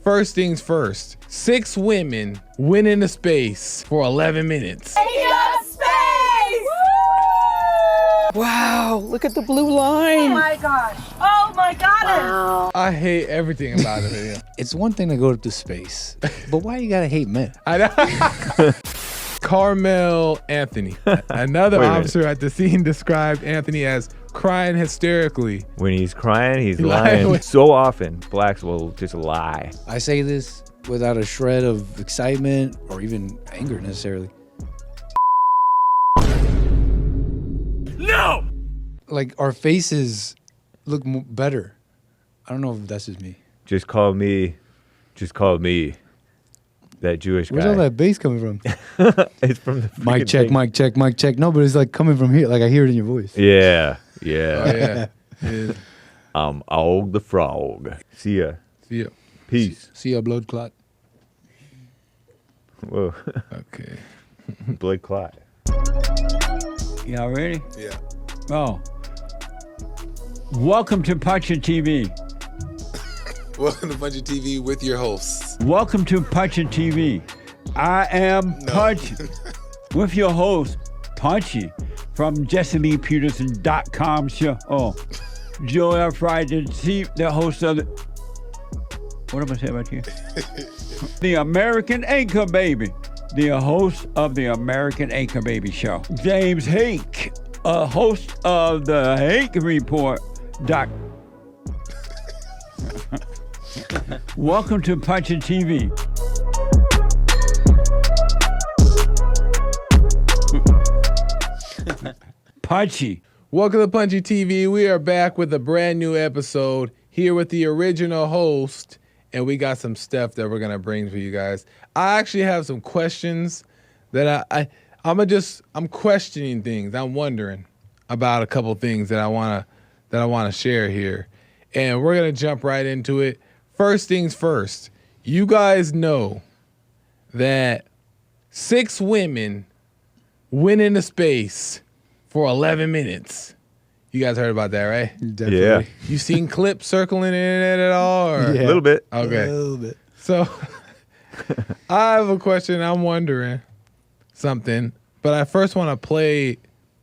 First things first. 6 women went into space for 11 minutes. Wow, look at the blue line. Oh my gosh. Oh my God. Wow. I hate everything about it. Yeah. It's one thing to go to space, but why you gotta hate men? I know. Carmelo Anthony. Another officer at the scene described Anthony as crying hysterically. When he's crying, he's lying. So often, blacks will just lie. I say this without a shred of excitement or even anger necessarily. No! Like, our faces look better. I don't know if that's just me. Just call me that Jewish guy. Where's all that bass coming from? It's from the Mic check, thing. mic check, mic check. No, but it's like coming from here. Like, I hear it in your voice. Yeah. Oh, yeah. Yeah. Og the Frog. See ya. See ya. Peace. See a blood clot. Whoa. Okay. Blood clot. Y'all ready? Yeah. Oh. Welcome to Punchie TV. Welcome to Punchie TV with your hosts. Welcome to Punchie TV. I am Punch with your host, Punchie, from JesseLeePeterson.com show. Oh, Joel Friday, the host of the... What am I saying about you? The American Anchor Baby. The host of the American Anchor Baby Show. James Hake, a host of the Hake Report. Welcome to Punchie TV. Punchie. Welcome to Punchie TV. We are back with a brand new episode here with the original host, and we got some stuff that we're gonna bring for you guys. I actually have some questions that I'm questioning things. I'm wondering about a couple things that I wanna share here, and we're gonna jump right into it. First things first. You guys know that 6 women went into space for 11 minutes. You guys heard about that, right? Definitely. Yeah. You seen clips circling the internet at all? Or? Yeah. A little bit. Okay. A little bit. So I have a question. I'm wondering something, but I first want to play,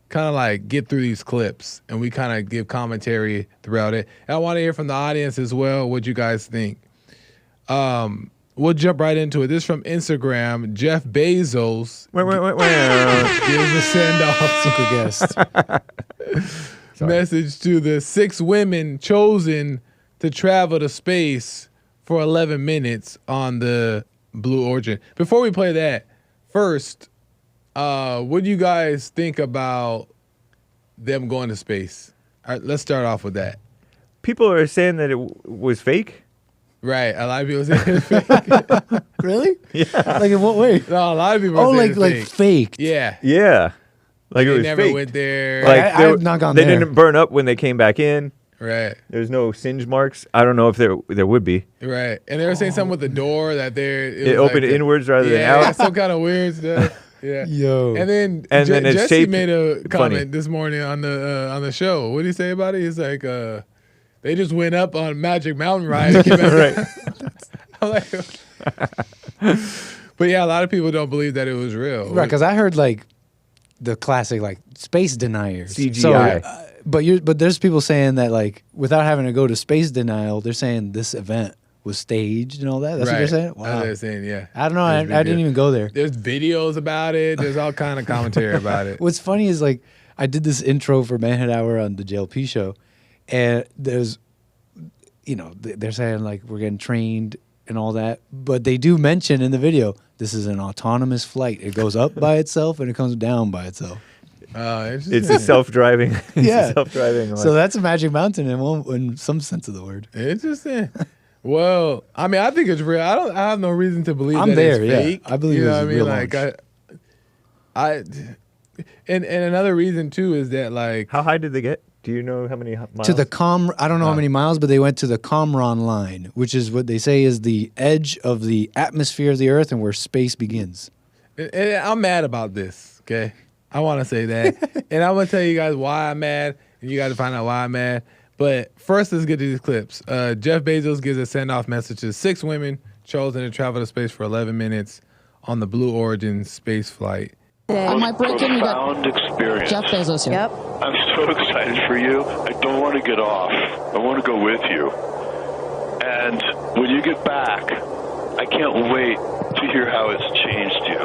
kind of like get through these clips, and we kind of give commentary throughout it. And I want to hear from the audience as well what you guys think. We'll jump right into it. This is from Instagram. Jeff Bezos gives a send-off Super guest. message to the 6 women chosen to travel to space for 11 minutes on the Blue Origin. Before we play that, first, what do you guys think about them going to space? All right, let's start off with that. People are saying that it was fake. Right, a lot of people say it's fake. Really? Yeah. Like, in what way? No, a lot of people Oh, say like it's like fake. Yeah, Yeah. Like it they was never fake. went there. Like I have not gone they there. didn't burn up when they came back in. Right, There's no singe marks. I don't know if there would be. right. And they were saying something with the door that It opened inwards rather than yeah, out. some kind of weird stuff. Yeah. Yo. And then, And then it's Jesse shaped made a comment funny. this morning on the show. What did he say about it? He's like, they just went up on Magic Mountain ride. And came back. Right. I'm like, but yeah, a lot of people don't believe that it was real. Right, because I heard like the classic like space deniers. CGI. So, but there's people saying that like without having to go to space denial, they're saying this event was staged and all that. That's what they're saying. That's Wow. what they're saying. Yeah. I don't know. I There's didn't even go there. There's videos about it. There's all kind of commentary about it. What's funny is like I did this intro for Manhead Hour on the JLP show, and there's, they're saying like we're getting trained and all that, but they do mention in the video this is an autonomous flight. It goes up by itself and it comes down by itself. Interesting. It's a self-driving. Yeah. Self-driving. So that's a Magic Mountain in some sense of the word. Interesting. Well, I mean, I think it's real. I have no reason to believe I'm that there, it's yeah. fake. I believe you it know was what a real I mean? Like, and another reason too is that like How high did they get? Do you know how many miles? To the I don't know how many miles, but they went to the Qumran line, which is what they say is the edge of the atmosphere of the Earth and where space begins. and I'm mad about this. Okay, I want to say that, and I'm gonna tell you guys why I'm mad, and you got to find out why I'm mad. But first, let's get to these clips. Jeff Bezos gives a send-off message to 6 women chosen to travel to space for 11 minutes on the Blue Origin space flight. On my break-in, we got Profound experience. Jeff Bezos here. Yep. I'm so excited for you. I don't want to get off. I want to go with you. And when you get back, I can't wait to hear how it's changed you.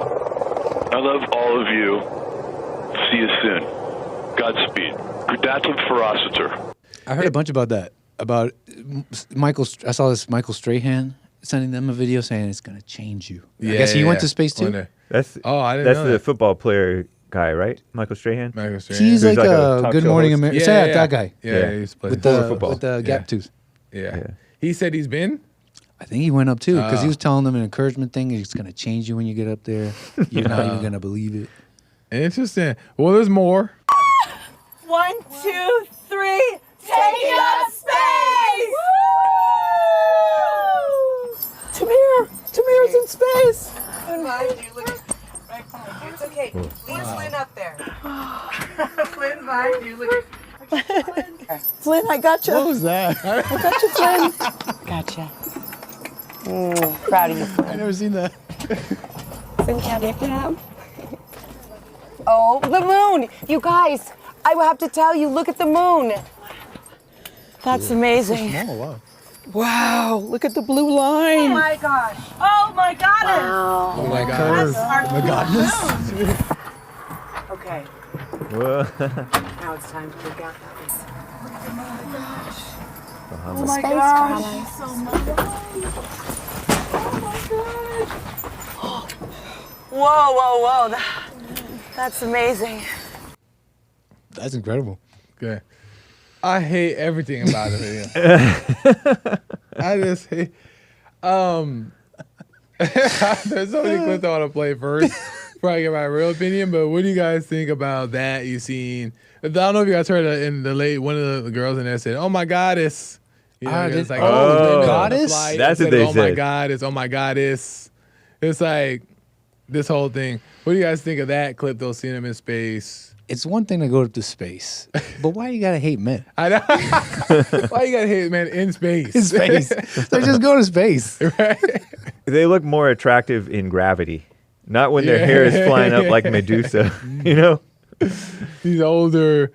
I love all of you. See you soon. Godspeed. Gradatum ferocitor. I heard a bunch about that. About Michael. I saw this Michael Strahan sending them a video saying it's going to change you. I guess he went to space too. Wonder. That's I didn't that's know the that. football player guy, right? Michael Strahan. Michael Strahan. He's He's like, like a a talk Good show Morning host. America. Yeah, That guy Yeah, he's playing with the football. with the gap tooth. Yeah. He said he's been. I think he went up too because he was telling them an encouragement thing. It's going to change you when you get up there. You're not even going to believe it. Interesting. Well, there's more. 1, 2, 3. Taking up space! Tamir's in space. Behind you, look at right behind you. It's okay. Leave Flynn up there. Flynn behind you, look at. Flynn, I got you. What was that? I got you, Flynn. Gotcha. Proud of you, Flynn. I never seen that. Flynn, can I grab? Oh, the moon! You guys, I have to tell you, look at the moon. That's amazing. Oh wow. Wow, look at the blue line. Oh my gosh. Oh my goddess. Oh my God. My goodness. Okay, Whoa. now it's time to look out that way. Oh Oh my gosh. So much. Oh my gosh. Whoa. That's amazing. That's incredible. Okay. I hate everything about the video. I just hate. There's so many clips I want to play first before I get my real opinion. But what do you guys think about that? You seen? I don't know if you guys heard it in the late. One of the girls in there said, "Oh my goddess." You know, it's like, oh, goddess? That's what said, they oh my said. goddess. Oh my goddess. It's like this whole thing. What do you guys think of that clip? They'll see them in space. It's one thing to go up to space, but why you gotta hate men I know. Why you gotta hate man in space? in space? So just go to space. Right? They look more attractive in gravity, not when their hair is flying up like Medusa. You know. These older,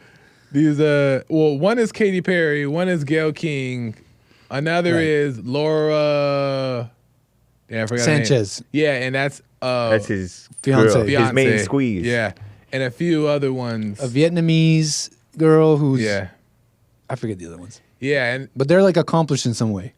one is Katy Perry, one is Gayle King, another Right. is Laura. Yeah, I forgot her name. Sanchez. Yeah, and that's his Fiancé. girl, his main Fiancé. squeeze. Yeah, and a few other ones. A Vietnamese girl who's Yeah, I forget the other ones, yeah, but they're like accomplished in some way.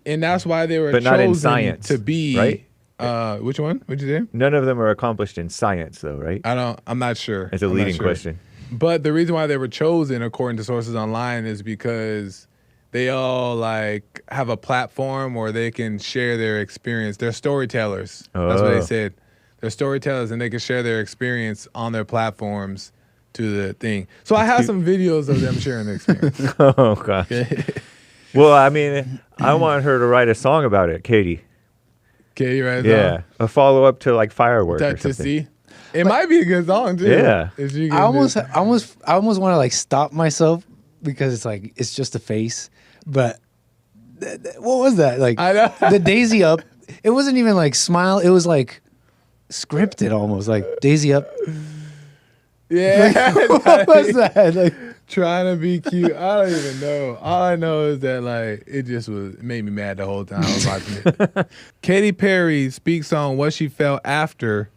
and that's why they were But chosen not in science, to be right? Which one? What'd you say? None of them are accomplished in science, though, right? I'm not sure. It's a I'm not leading sure. question. But the reason why they were chosen, according to sources online, is because they all like have a platform where they can share their experience. They're storytellers. That's what they Oh. said. They're storytellers, and they can share their experience on their platforms to the thing. So I have some videos of them sharing their experience. Oh gosh. Well, I mean, I want her to write a song about it, Katy. Katy, right? Yeah, a follow up to like Firework or To something. see. It might be a good song too. Yeah. If she I can almost do- want to like stop myself because it's like it's just a face. But what was that? Like I know. the Daisy Up. It wasn't even like smile. It was like scripted almost. Like Daisy Up. Yeah. What was that? Like Trying to be cute. I don't even know. All I know is that like it made me mad the whole time I was watching it. Katy Perry speaks on what she felt after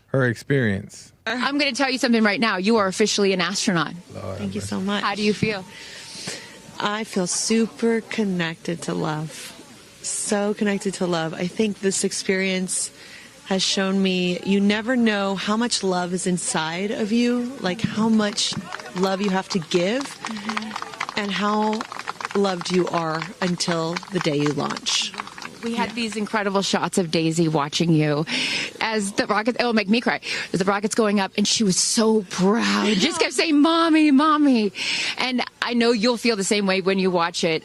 her experience. I'm going to tell you something right now. You are officially an astronaut. Thank you so much. How do you feel? I feel super connected to love. So connected to love. I think this experience has shown me you never know how much love is inside of you, like how much love you have to give, and how loved you are until the day you launch. We had these incredible shots of Daisy watching you as the rocket, it'll make me cry, as the rocket's going up, and she was so proud. Just kept saying, "Mommy, Mommy." And I know you'll feel the same way when you watch it.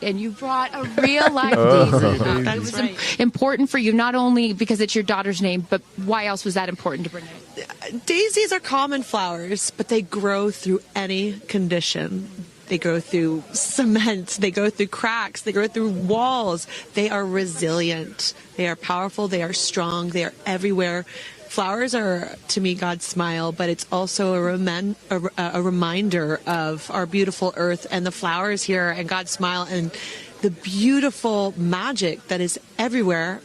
And you brought a real life Daisy. It was important for you, not only because it's your daughter's name, but why else was that important to bring it? Daisies are common flowers, but they grow through any condition. They go through cement. They go through cracks. They go through walls. They are resilient. They are powerful. They are strong. They are everywhere. Flowers are, to me, God's smile, but it's also a reminder of our beautiful earth and the flowers here and God's smile and the beautiful magic that is everywhere,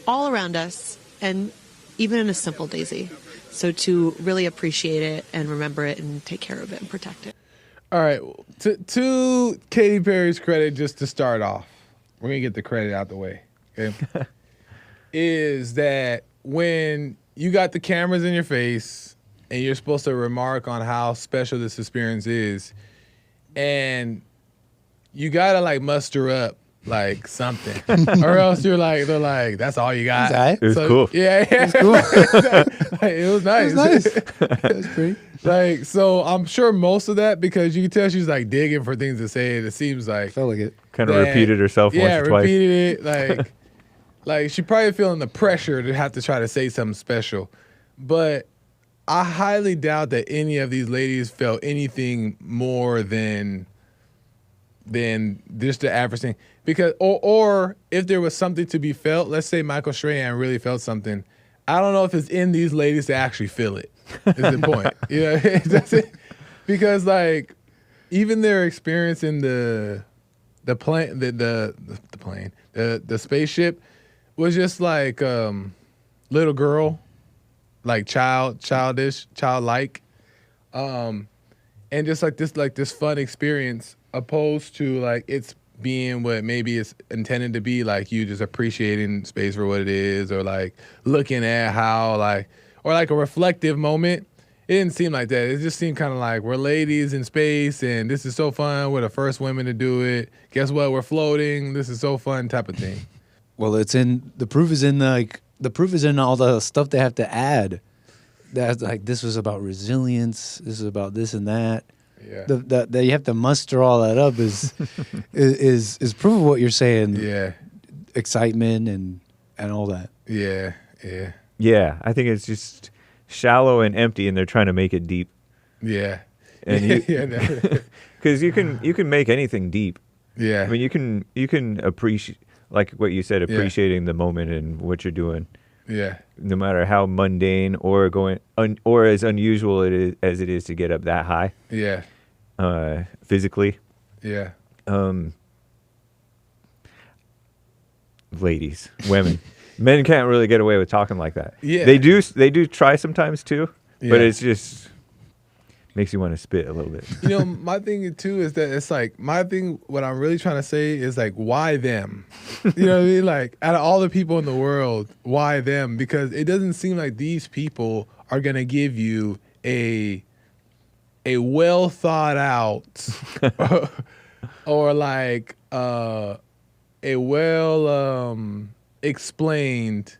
all around us, and even in a simple daisy. So to really appreciate it and remember it and take care of it and protect it. All right. To Katy Perry's credit, just to start off, we're going to get the credit out the way, okay? Is that when you got the cameras in your face and you're supposed to remark on how special this experience is, and you got to like muster up like something, or else they're like, that's all you got. It was cool. Yeah. It was cool. Like, it was nice. It was nice. It was pretty. Like, so I'm sure most of that, because you can tell she's like digging for things to say. It seems like Felt like it. Kind of repeated herself once or twice. repeated it. Like she probably feeling the pressure to have to try to say something special. But I highly doubt that any of these ladies felt anything more than just the average thing. Because or if there was something to be felt, let's say Michael Strahan really felt something, I don't know if it's in these ladies to actually feel it. Is the point. You know, that's it. Because like even their experience in the plane, the spaceship was just like little girl, like childlike, and just like this fun experience, opposed to like it's being what maybe it's intended to be, like you just appreciating space for what it is, or like looking at how or like a reflective moment. It didn't seem like that. It just seemed kind of like we're ladies in space and this is so fun. We're the first women to do it. Guess what? We're floating. This is so fun type of thing. Well, the proof is in all the stuff they have to add. That's like, this was about resilience. This is about this and that. Yeah. That you have to muster all that up is proof of what you're saying. Yeah. Excitement and all that. Yeah. Yeah, I think it's just shallow and empty, and they're trying to make it deep. Yeah. And because you can make anything deep. Yeah. I mean, you can appreciate, like what you said, appreciating the moment and what you're doing. Yeah. No matter how mundane or or as unusual as it is to get up that high. Yeah. Physically. Yeah. Ladies, women, men can't really get away with talking like that. Yeah. They do try sometimes too, Yeah. but it's just makes you want to spit a little bit. You know, my thing too is that it's like what I'm really trying to say is like, why them? You know what I mean? Like, out of all the people in the world, why them? Because it doesn't seem like these people are gonna give you a well thought out or like a well explained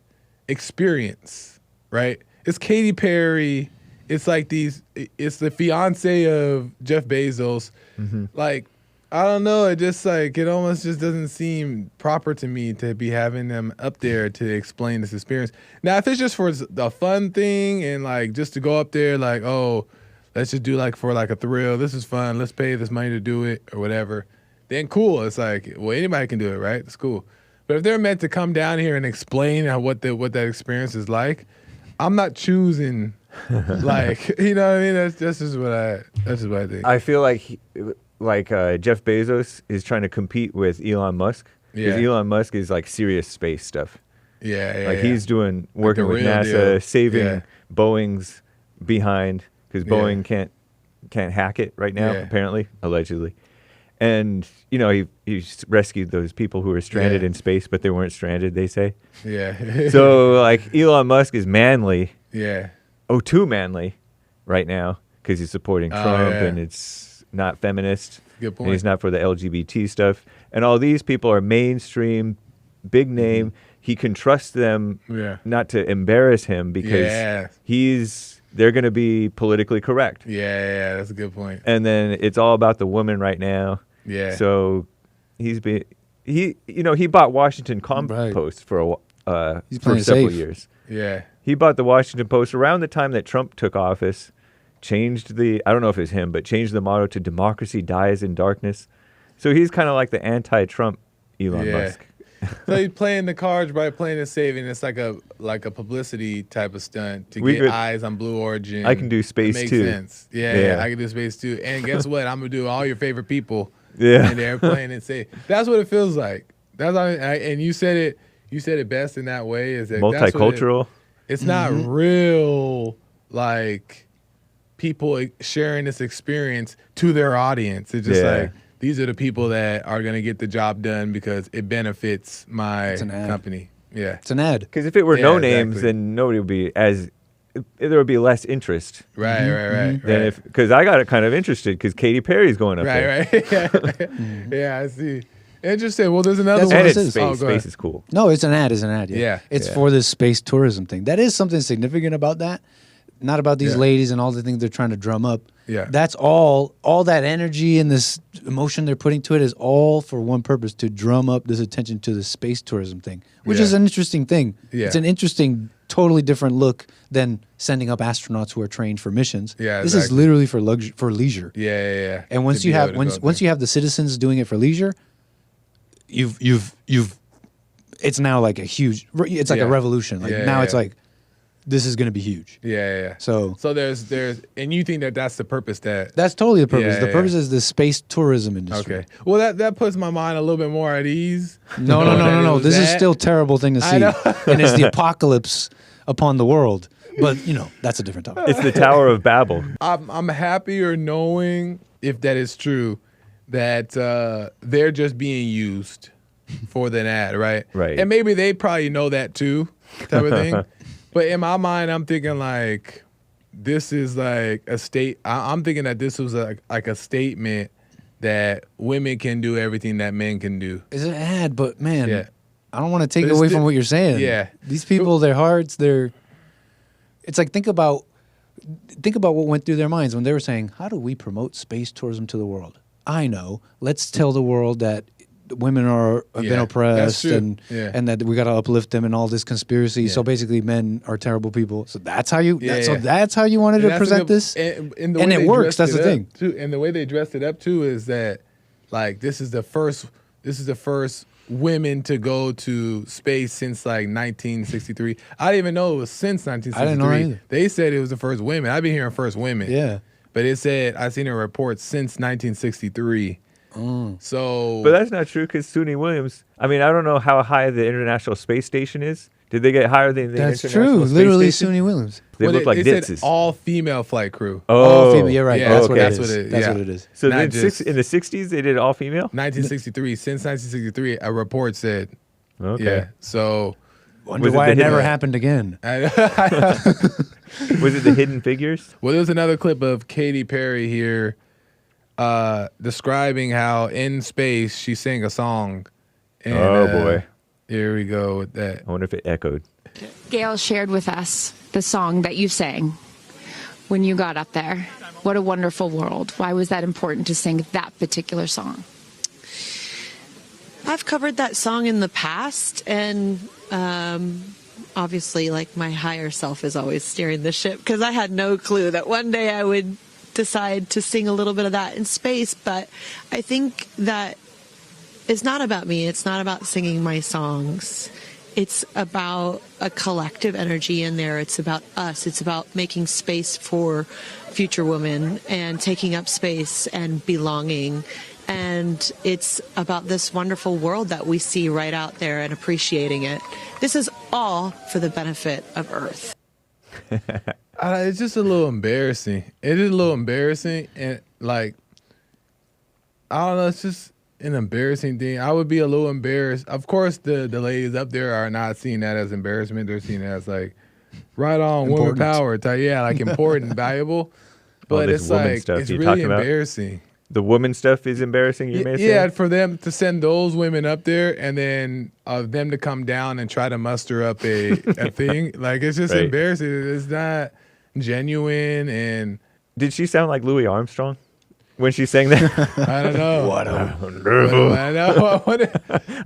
experience, right? It's Katy Perry. It's like it's the fiance of Jeff Bezos. Mm-hmm. Like, I don't know. It just like, it almost just doesn't seem proper to me to be having them up there to explain this experience. Now, if it's just for the fun thing and like just to go up there, like, oh, let's just do like for like a thrill. This is fun. Let's pay this money to do it or whatever. Then cool. It's like, well, anybody can do it, right? It's cool. But if they're meant to come down here and explain what that experience is like, I'm not choosing. Like, you know what I mean? That's just what I think. I feel like Jeff Bezos is trying to compete with Elon Musk. Because Elon Musk is like serious space stuff. Yeah. He's working like with NASA, saving Boeing's behind, because Boeing can't hack it right now, apparently, allegedly. And he rescued those people who were stranded in space, but they weren't stranded, they say. Yeah. So like Elon Musk is manly. Yeah. Oh, too manly right now because he's supporting Trump and it's not feminist. Good point. And he's not for the LGBT stuff. And all these people are mainstream, big name. Mm-hmm. He can trust them not to embarrass him because they're going to be politically correct. Yeah, that's a good point. And then it's all about the woman right now. Yeah. So he bought Washington Post for several years. Yeah. He bought the Washington Post around the time that Trump took office, changed I don't know if it was him, but changed the motto to "Democracy dies in darkness." So he's kind of like the anti-Trump Elon Musk. So he's playing the cards by playing it safe, and it's like a publicity type of stunt to get eyes on Blue Origin. I can do space makes too. Sense. Yeah, I can do space too. And guess what? I'm gonna do all your favorite people. Yeah, and they're playing it safe. That's what it feels like. That's all, and you said it. You said it best in that way. Is that multicultural? It's not real, like people sharing this experience to their audience. It's just like, these are the people that are going to get the job done because it benefits my company. Yeah. It's an ad. Because if it were no names, then nobody would be there would be less interest. Right. Than because I got it kind of interested because Katy Perry's going up there. Right. Yeah, I see. Interesting. Well, there's another one. And it's space. Space is cool. No, it's an ad. Yeah. It's for this space tourism thing. That is something significant about that. Not about these ladies and all the things they're trying to drum up. Yeah. That's all that energy and this emotion they're putting to it is all for one purpose, to drum up this attention to the space tourism thing, which is an interesting thing. Yeah. It's an interesting, totally different look than sending up astronauts who are trained for missions. Yeah, This is literally for leisure. Yeah. And once you have once you have the citizens doing it for leisure, you've it's now like a huge, it's like a revolution. Like now it's like, this is going to be huge. Yeah. So there's, and you think that's the purpose that's totally the purpose. The purpose is the space tourism industry. Okay. Well, that puts my mind a little bit more at ease. No. This is still a terrible thing to see. And it's the apocalypse upon the world. But, that's a different topic. It's the Tower of Babel. I'm happier knowing, if that is true, that they're just being used for the ad, right? Right. And maybe they probably know that too, type of thing. But in my mind, I'm thinking like, this is like a I'm thinking that this was like a statement that women can do everything that men can do. It's an ad, but man, I don't want to take away from what you're saying. Yeah. These people, their hearts, it's like, think about what went through their minds when they were saying, how do we promote space tourism to the world? I know. Let's tell the world that women have been oppressed and that we got to uplift them and all this conspiracy. So basically men are terrible people. So that's how you that's how you wanted to present this. And it works. That's the thing. Too, and the way they dressed it up too is that like this is the first women to go to space since like 1963. I didn't even know it was since 1963. I didn't know either. They said it was the first women. I've been hearing first women. Yeah. But it said I seen a report since 1963. So, but that's not true because SUNY Williams. I mean, I don't know how high the International Space Station is. Did they get higher than the International Space Literally, Station? SUNY Williams. They look like they ditzes. said all female flight crew. All female. You're right. Yeah, that's okay. what it is. So then in the 60s, they did all female. 1963. Since 1963, a report said. Okay. Yeah. So. Wonder why it never happened again. Was it the Hidden Figures? Well, there's another clip of Katy Perry here describing how in space she sang a song. And, boy. Here we go with that. I wonder if it echoed. Gail shared with us the song that you sang when you got up there. What a wonderful world. Why was that important to sing that particular song? I've covered that song in the past, and obviously, like, my higher self is always steering the ship because I had no clue that one day I would decide to sing a little bit of that in space. But I think that it's not about me. It's not about singing my songs. It's about a collective energy in there. It's about us. It's about making space for future women and taking up space and belonging. And it's about this wonderful world that we see right out there and appreciating it. This is all for the benefit of Earth. It's just a little embarrassing. It is a little embarrassing. And, like, I don't know, it's just an embarrassing thing. I would be a little embarrassed. Of course, the ladies up there are not seeing that as embarrassment. They're seeing it as, like, right on, woman power. Like, important, valuable. But it's like, it's really embarrassing. The woman stuff is embarrassing, you may say? Yeah, for them to send those women up there and then them to come down and try to muster up a thing. Like, it's just embarrassing. It's not genuine. And did she sound like Louis Armstrong when she sang that? I don't know. What a wonderful. I know. But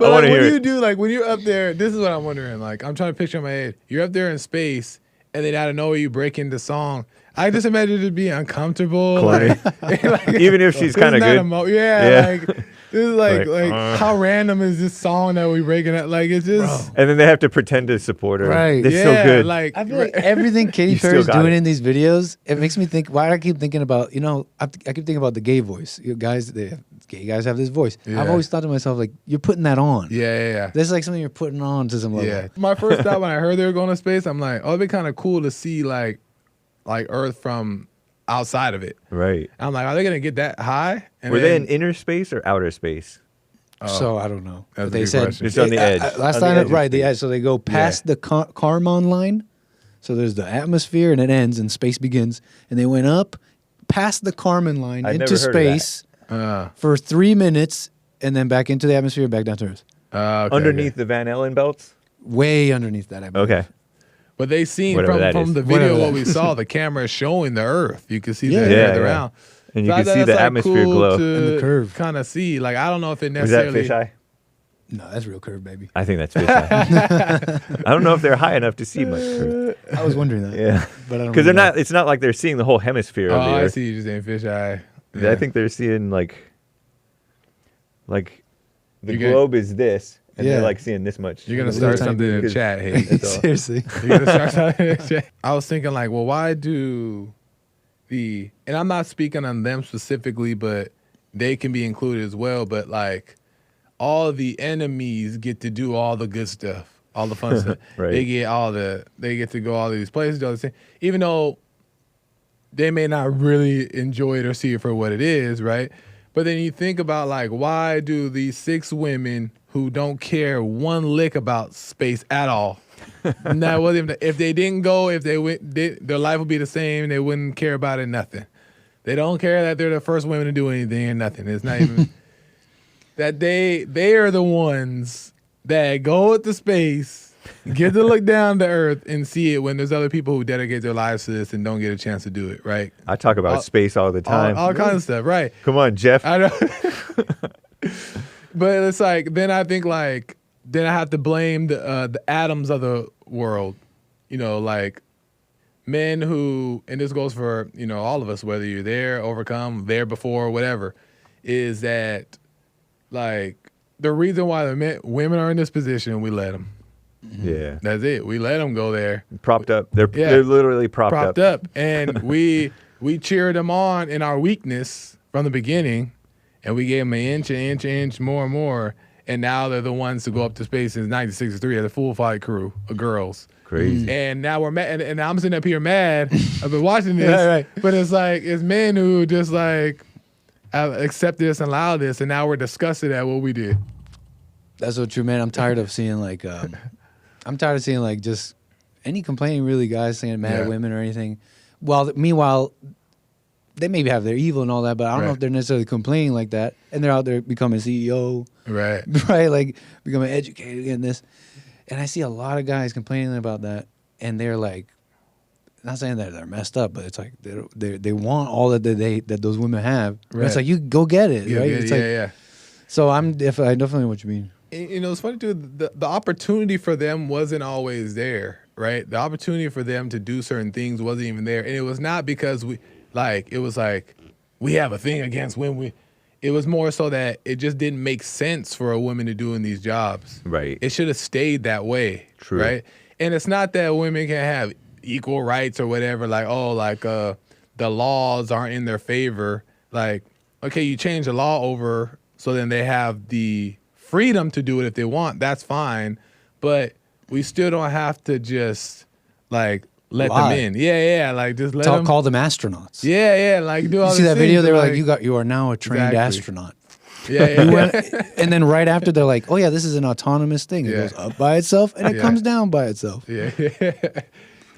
like, what do you do? Like, when you're up there, this is what I'm wondering. Like, I'm trying to picture in my head. You're up there in space, and then out of nowhere, you break into song. I just imagine it being uncomfortable. Corny. Like, Even if she's kind of good. Like this is like how random is this song that we breaking up? Like it's just. And then they have to pretend to support her. Right. They're so good. Like I feel like everything Katy You still Perry's got doing it. in these videos, it makes me think. Why do I keep thinking about? I keep thinking about the gay voice. Gay guys have this voice. Yeah. I've always thought to myself, like, you're putting that on. Yeah. That's like something you're putting on to some level. Yeah. My first thought when I heard they were going to space, I'm like, oh, it'd be kind of cool to see like Earth from outside of it. Right. I'm like, are they gonna get that high? And Were they then- in inner space or outer space? So I don't know. That's But a they good said question. It's on the edge. Last On the time, edge of right? The space. edge. So they go past the Kármán line. So there's the atmosphere, and it ends, and space begins. And they went up past the Kármán line I'd into never heard of that. space for 3 minutes, and then back into the atmosphere, back down to Earth. Okay, Underneath the Van Allen belts? Way underneath that. I believe. Okay. But they seen Whatever that from is. the Whatever video that what we is. saw, the camera is showing the Earth. You can see Yeah. the Earth Yeah. around. And you So I can thought see that's, the like, atmosphere cool glow. And the curve. Kind of see. Like I don't know if it Was that necessarily. fisheye? No, that's real curve, baby. I think that's fisheye. I don't know if they're high enough to see much curve. I was wondering that. Yeah. But I don't Because really know. it's not like they're seeing the whole hemisphere Oh, of the I Earth. see you just saying fisheye. I think they're seeing like the You get- globe is this, and Yeah. they're like seeing this much. You're gonna Little start tiny something in the bit. chat. Hey, That's all. Seriously. you're gonna start something in the chat. I was thinking like, well, why do and I'm not speaking on them specifically, but they can be included as well. But like, all the enemies get to do all the good stuff, all the fun stuff. Right. They get to go all these places, do all this thing, even though they may not really enjoy it or see it for what it is, right? But then you think about like, why do these 6 women who don't care one lick about space at all? That wasn't even, if they didn't go, if they went, their life would be the same. They wouldn't care about it. Nothing. They don't care that they're the first women to do anything or nothing. It's not even that they are the ones that go to space, get to look down to Earth and see it when there's other people who dedicate their lives to this and don't get a chance to do it. Right. I talk about space all the time. All kinds of stuff. Right. Come on, Jeff. I know. But it's like, then I think like, then I have to blame the atoms of the world, like men who, and this goes for, all of us, whether you're there, overcome, there before, whatever, is that like the reason why women are in this position, we let them. Yeah. That's it. We let them go there. Propped up. They're literally propped up. And we cheered them on in our weakness from the beginning, and we gave them an inch, more and more. And now they're the ones to go up to space since 1963 as a full flight crew of girls. Crazy. And now we're mad. And I'm sitting up here mad. I've been watching this. Right. But it's like, it's men who just like accept this and allow this. And now we're disgusted at what we did. That's so true, man. I'm tired of seeing just any complaining, really, guys saying mad at women or anything. Well, meanwhile, they maybe have their evil and all that, but I don't know if they're necessarily complaining like that. And they're out there becoming CEO. Right. Right? Like becoming educated in this. And I see a lot of guys complaining about that. And they're like, not saying that they're messed up, but it's like they want all that those women have. Right. It's like, you go get it. Right? It's like, So I definitely know what you mean. It's funny too. The opportunity for them wasn't always there, right? The opportunity for them to do certain things wasn't even there, and it was not because we have a thing against women. It was more so that it just didn't make sense for a woman to do in these jobs. Right. It should have stayed that way. True. Right. And it's not that women can have equal rights or whatever. Like, the laws aren't in their favor. Like, okay, you change the law over so then they have the freedom to do it if they want. That's fine, but we still don't have to just like let them in. Yeah, like just let them. Call them astronauts. Yeah, like do all. You see these that video? things, They were like, you are now a trained Exactly. astronaut. Yeah. And then right after, they're like, oh yeah, this is an autonomous thing. It goes up by itself and it comes down by itself. Yeah.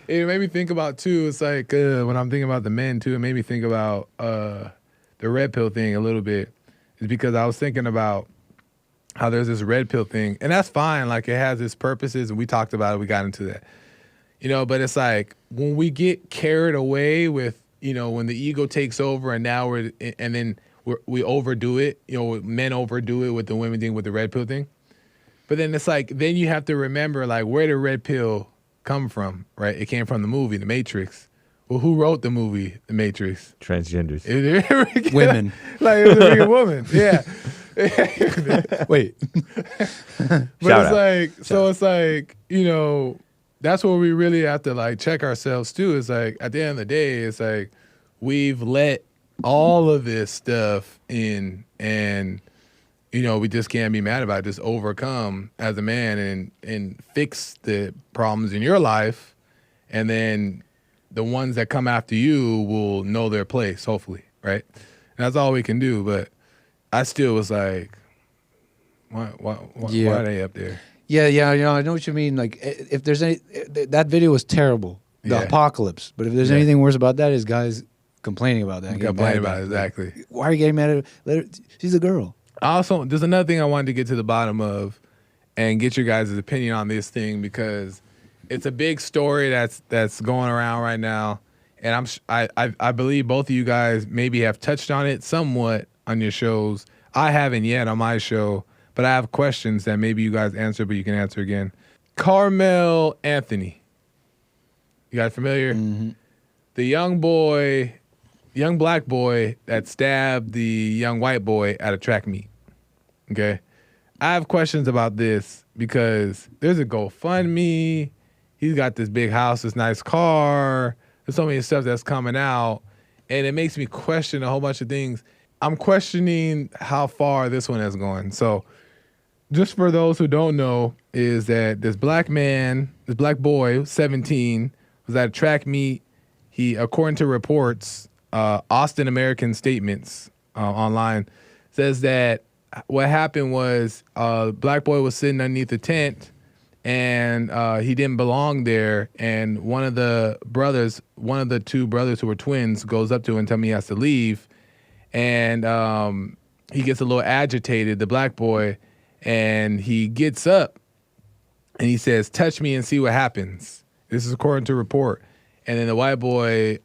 It made me think about too. It's like when I'm thinking about the men too. It made me think about the red pill thing a little bit. It's because I was thinking about how there's this red pill thing, and that's fine. Like it has its purposes, and we talked about it. We got into that, But it's like when we get carried away with, when the ego takes over, and now we overdo it. Men overdo it with the women thing, with the red pill thing. But then it's like, then you have to remember, like, where did red pill come from, right? It came from the movie, The Matrix, Well, who wrote the movie The Matrix? Transgenders. Women. Like it was a freaking woman. Yeah. Wait. But it's like, you know, that's where we really have to like check ourselves too. It's like at the end of the day, it's like we've let all of this stuff in, and you know, we just can't be mad about it. Just overcome as a man and fix the problems in your life, and then the ones that come after you will know their place, hopefully, right? And that's all we can do. But I still was like, why are they up there? Yeah, you know, I know what you mean. Like, if there's any, that video was terrible, the apocalypse. But if there's anything worse about that, is guys complaining about that. Complaining about it, exactly. Like, why are you getting mad at her? Let her? She's a girl. Also, there's another thing I wanted to get to the bottom of and get your guys' opinion on this thing, because it's a big story that's going around right now. And I believe both of you guys maybe have touched on it somewhat on your shows. I haven't yet on my show, but I have questions that maybe you guys answer, but you can answer again. Carmelo Anthony. You guys familiar? Mm-hmm. The young black boy that stabbed the young white boy at a track meet. Okay? I have questions about this because there's a GoFundMe. He's got this big house, this nice car. There's so many stuff that's coming out, and it makes me question a whole bunch of things. I'm questioning how far this one has gone. So just for those who don't know, is that this black boy, 17, was at a track meet. He, according to reports, Austin American statements online, says that what happened was black boy was sitting underneath the tent, and he didn't belong there. And one of the two brothers who were twins goes up to him and tells him he has to leave. And he gets a little agitated, the black boy, and he gets up and he says, "Touch me and see what happens." This is according to report. And then the white boy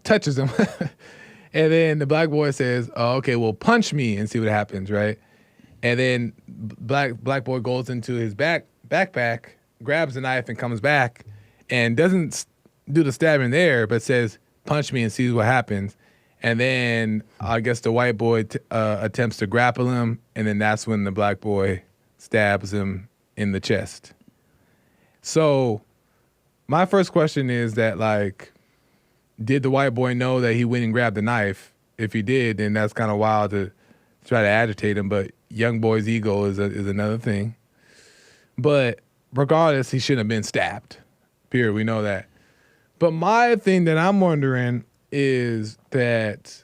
touches him. And then the black boy says, "Oh, okay, well, punch me and see what happens," right? And then black boy goes into his backpack, grabs a knife, and comes back and doesn't do the stabbing there, but says, "Punch me and see what happens." And then I guess the white boy attempts to grapple him, and then that's when the black boy stabs him in the chest. So my first question is that, like, did the white boy know that he went and grabbed the knife? If he did, then that's kind of wild to try to agitate him, but young boy's ego is another thing. But regardless, he shouldn't have been stabbed. Period. We know that. But my thing that I'm wondering is that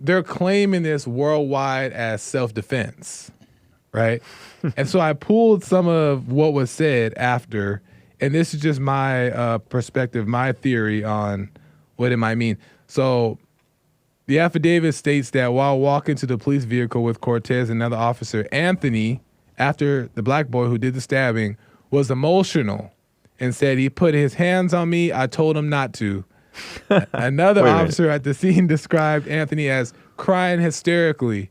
they're claiming this worldwide as self-defense, right? And so I pulled some of what was said after, and this is just my perspective, my theory on what it might mean. So the affidavit states that while walking to the police vehicle with Cortez and another officer, Anthony, after the black boy who did the stabbing, was emotional and said he put his hands on me. I told him not to. Another officer at the scene described Anthony as crying hysterically.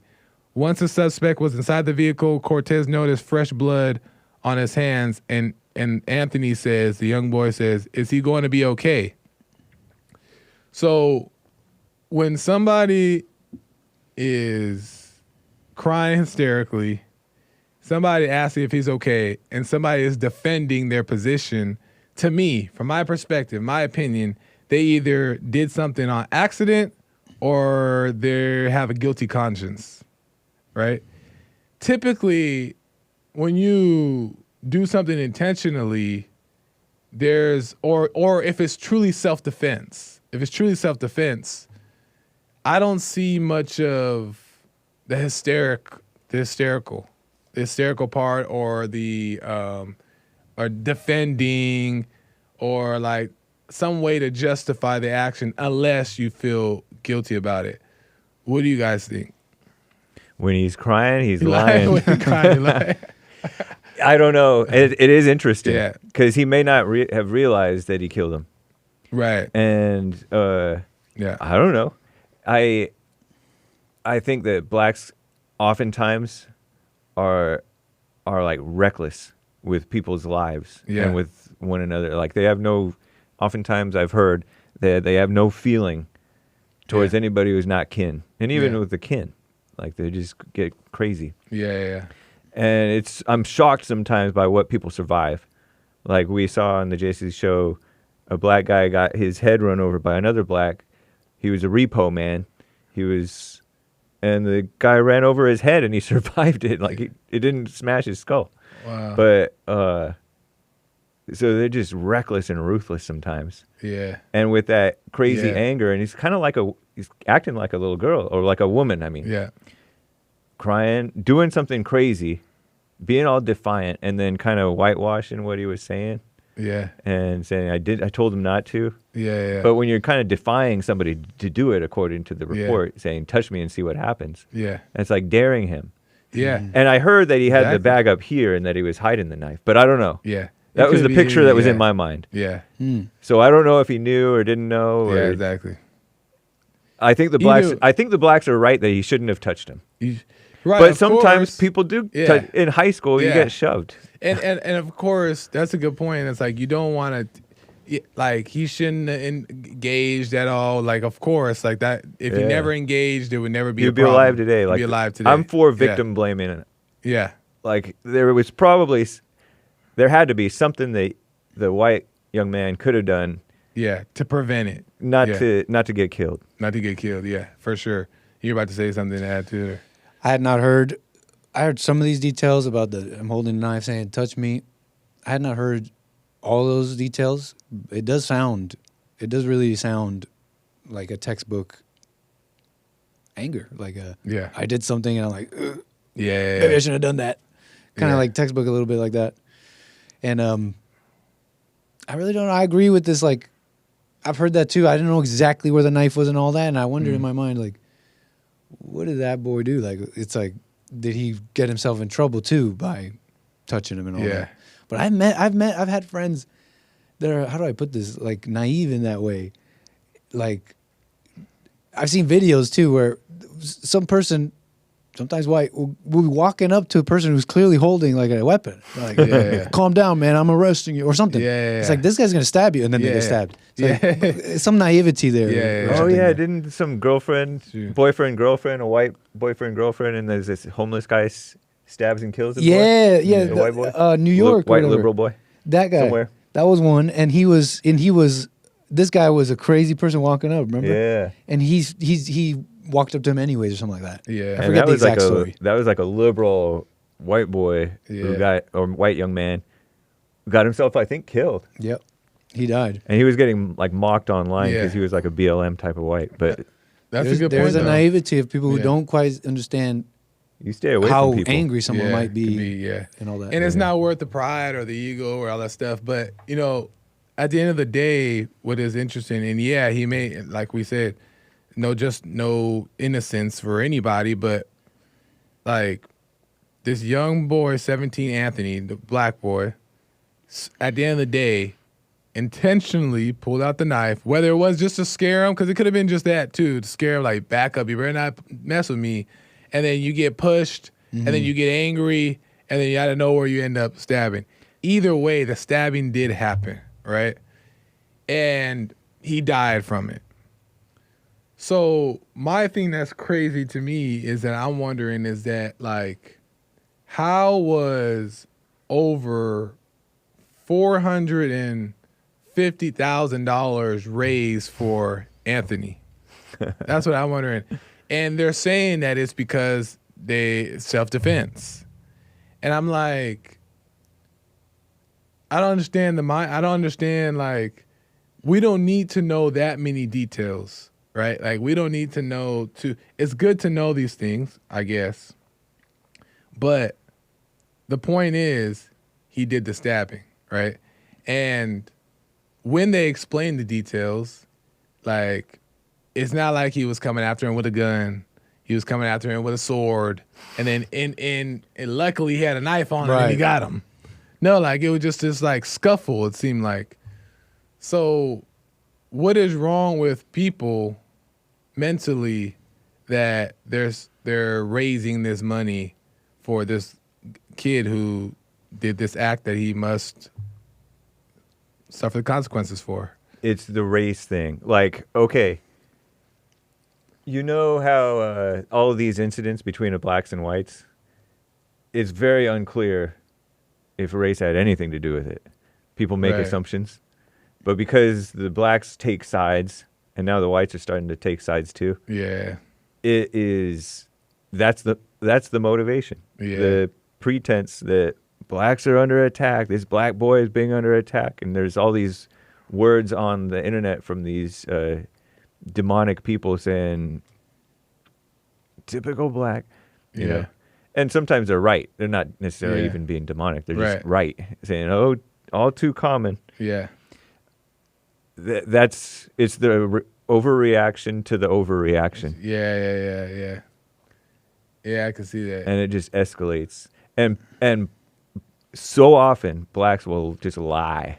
Once the suspect was inside the vehicle, Cortez noticed fresh blood on his hands, and Anthony says, the young boy says, "Is he going to be okay?" So when somebody is crying hysterically, somebody asking if he's okay, and somebody is defending their position, to me, from my perspective, my opinion, they either did something on accident or they have a guilty conscience, right? Typically, when you do something intentionally, there's, or if it's truly self-defense, I don't see much of the hysterical part, or the or defending, or like some way to justify the action, unless you feel guilty about it. What do you guys think? When he's crying, he's lying. When he's crying, he's lying. I don't know. It is interesting because he may not have realized that he killed him. Right. And I don't know. I think that blacks oftentimes are like reckless with people's lives and with one another. Like they have no. Oftentimes, I've heard They have no feeling towards Yeah. anybody who's not kin, and even Yeah. with the kin, like they just get crazy. Yeah. And I'm shocked sometimes by what people survive. Like we saw on the JC show, a black guy got his head run over by another black. He was a repo man. And the guy ran over his head and he survived it. Like it didn't smash his skull. Wow. But so they're just reckless and ruthless sometimes. Yeah. And with that crazy Yeah. anger, and he's kind of he's acting like a little girl or like a woman. I mean, Yeah. crying, doing something crazy, being all defiant, and then kind of whitewashing what he was saying. Yeah. And saying I told him not to. Yeah. But when you're kind of defying somebody to do it according to the Yeah. report, saying touch me and see what happens. Yeah. It's like daring him. Yeah. And I heard that he had the Exactly. bag up here and that he was hiding the knife, but I don't know. Yeah. That It was could the be- picture that was in yeah. my mind. Yeah. So I don't know if he knew or didn't know. Yeah, Or exactly. I think the blacks are right that he shouldn't have touched him. Right. But of sometimes course. people do. Yeah. In high school, you Yeah. get shoved. And of course, that's a good point. It's like you don't want to, like he shouldn't have engaged at all. Like of course, like that. If he Yeah. never engaged, it would never be. You'd a be problem. alive today. You'd Like be alive today. I'm for Yeah. victim blaming. Yeah. Like there was probably, there had to be something that the white young man could have done. Yeah, to prevent it. Not Yeah. to get killed. Not to get killed. Yeah, for sure. You're about to say something to add to it. I had not heard. I heard some of these details about I'm holding a knife saying touch me. I had not heard all those details. It does really sound like a textbook anger. Like I did something and I'm like, ugh, Yeah. maybe I shouldn't have done that. Kind of Yeah. like textbook a little bit like that. And I really don't know. I agree with this. Like I've heard that too. I didn't know exactly where the knife was and all that. And I wondered in my mind, like, what did that boy do? Like, it's like, did he get himself in trouble too by touching him and all Yeah. that? But I've had friends that are, how do I put this? Like naive in that way. Like I've seen videos too where some person, sometimes white, will be walking up to a person who's clearly holding like a weapon. Like, Yeah. calm down, man, I'm arresting you or something. Yeah. It's like, this guy's going to stab you. And then they Yeah. get stabbed. It's like, some naivety there. Yeah. or Oh something. yeah, didn't some girlfriend, boyfriend, girlfriend, a white boyfriend, girlfriend, and there's this homeless guy stabs and kills the boy? Yeah. The white boy? New York. or White whatever. liberal boy? That guy. Somewhere. That was one. And he was, this guy was a crazy person walking up, remember? Yeah. And he walked up to him anyways or something like that. Yeah. I And forget the exact like story. that was like a liberal white boy or white young man who got himself, I think, killed. Yep. He died. And he was getting like mocked online Yeah. because he was like a BLM type of white. But That's there's a good there's point. a though. naivety of people who Yeah. don't quite understand you stay away how from people. angry someone Yeah, might could be, yeah. and all that. And it's not worth the pride or the ego or all that stuff. But, at the end of the day, what is interesting, and yeah, he made, like we said, no innocence for anybody, but like this young boy, 17, Anthony, the black boy, at the end of the day, intentionally pulled out the knife, whether it was just to scare him, because it could have been just that too, to scare him, like, back up, you better not mess with me. And then you get pushed, and then you get angry, and then out of nowhere you end up stabbing. Either way, the stabbing did happen, right? And he died from it. So my thing that's crazy to me is that I'm wondering is that, like, how was over $450,000 raised for Anthony? That's what I'm wondering. And they're saying that it's because they self-defense. And I'm like, I don't understand I don't understand, like, we don't need to know that many details, right? Like, we don't need to know it's good to know these things, I guess. But the point is, he did the stabbing, right? And when they explain the details, like, it's not like he was coming after him with a gun. He was coming after him with a sword. And then and luckily he had a knife on him and he got him. No, like, it was just this, like, scuffle, it seemed like. So what is wrong with people mentally that they're raising this money for this kid who did this act that he must suffer the consequences for? it's the race thing. Like, okay, you know how all of these incidents between the blacks and whites, it's very unclear if race had anything to do with it. People make assumptions. But because the blacks take sides, and now the whites are starting to take sides too. Yeah. That's the motivation. Yeah. The pretense that blacks are under attack, this black boy is being under attack, and there's all these words on the internet from these demonic people saying, typical black, you know. And sometimes they're right. They're not necessarily even being demonic. They're just right, saying, oh, all too common. Yeah. It's the overreaction to the overreaction. Yeah. Yeah, I can see that. And it just escalates. And so often blacks will just lie.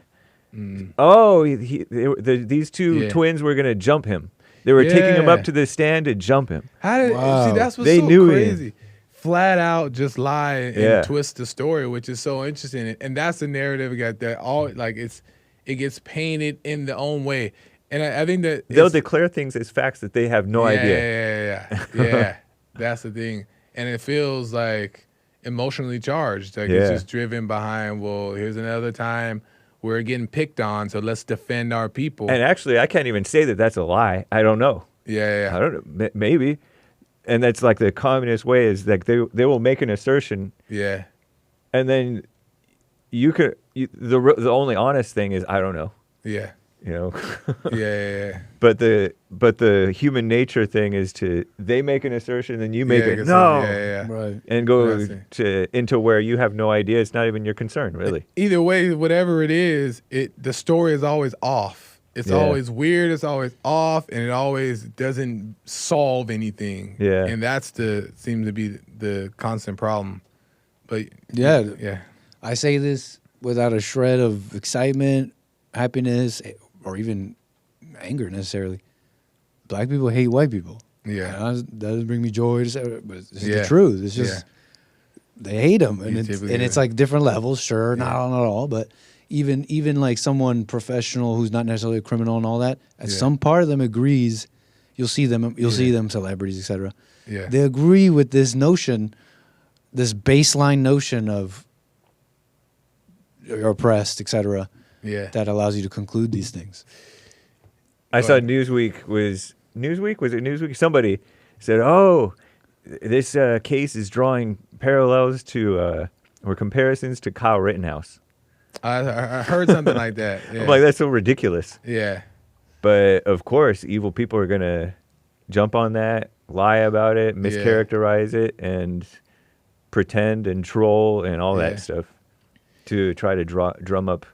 Oh, these two twins were going to jump him. They were taking him up to the stand to jump him. See, that's what's so crazy. Flat out just lie and twist the story, which is so interesting. And that's the narrative that all like it gets painted in their own way. And I think that they'll declare things as facts that they have no idea. Yeah. That's the thing. And it feels like emotionally charged. Like it's just driven behind, well, here's another time we're getting picked on, so let's defend our people. And actually, I can't even say that that's a lie. I don't know. Yeah. I don't know. Maybe. And that's like the communist way is like they will make an assertion. Yeah. And then the only honest thing is I don't know. Yeah. You know. Yeah. But the human nature thing is they make an assertion and you make it no. Right. And go into where you have no idea. It's not even your concern, really. Either way, whatever it is, the story is always off. It's always weird. It's always off, and it always doesn't solve anything. Yeah. And that's seems to be the constant problem. But yeah. I say this without a shred of excitement, happiness, or even anger necessarily. Black people hate white people. Yeah. That doesn't bring me joy, but it's the truth. It's just they hate them, and it's like different levels. Sure, not all, but even like someone professional who's not necessarily a criminal and all that, some part of them agrees. You'll see them celebrities, etc. Yeah. They agree with this notion, this baseline notion of you're oppressed, etc. Yeah. That allows you to conclude these things. I saw Newsweek. Was it Newsweek? Somebody said, "Oh, this case is drawing parallels to or comparisons to Kyle Rittenhouse." I heard something like that. Yeah. I'm like, that's so ridiculous. Yeah. But of course, evil people are gonna jump on that, lie about it, mischaracterize it, and pretend and troll and all that stuff to try to drum up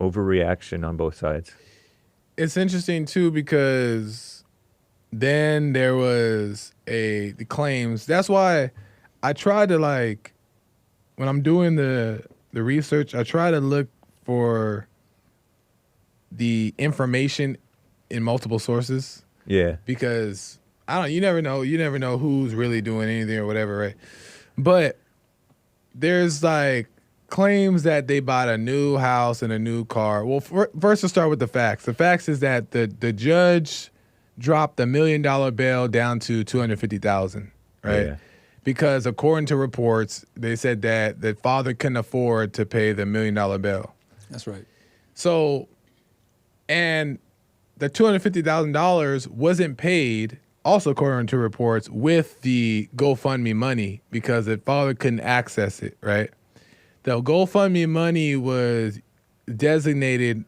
overreaction on both sides. It's interesting too because then there was the claims. That's why I try to when I'm doing the research, I try to look for the information in multiple sources. Yeah. Because you never know who's really doing anything or whatever, right? But there's claims that they bought a new house and a new car. Well, first we'll start with the facts. The facts is that the judge dropped $1 million bail down to $250,000, right? Yeah. Because according to reports, they said that the father couldn't afford to pay the $1 million bail. That's right. So, and the $250,000 wasn't paid, also according to reports, with the GoFundMe money because the father couldn't access it, right? The GoFundMe money was designated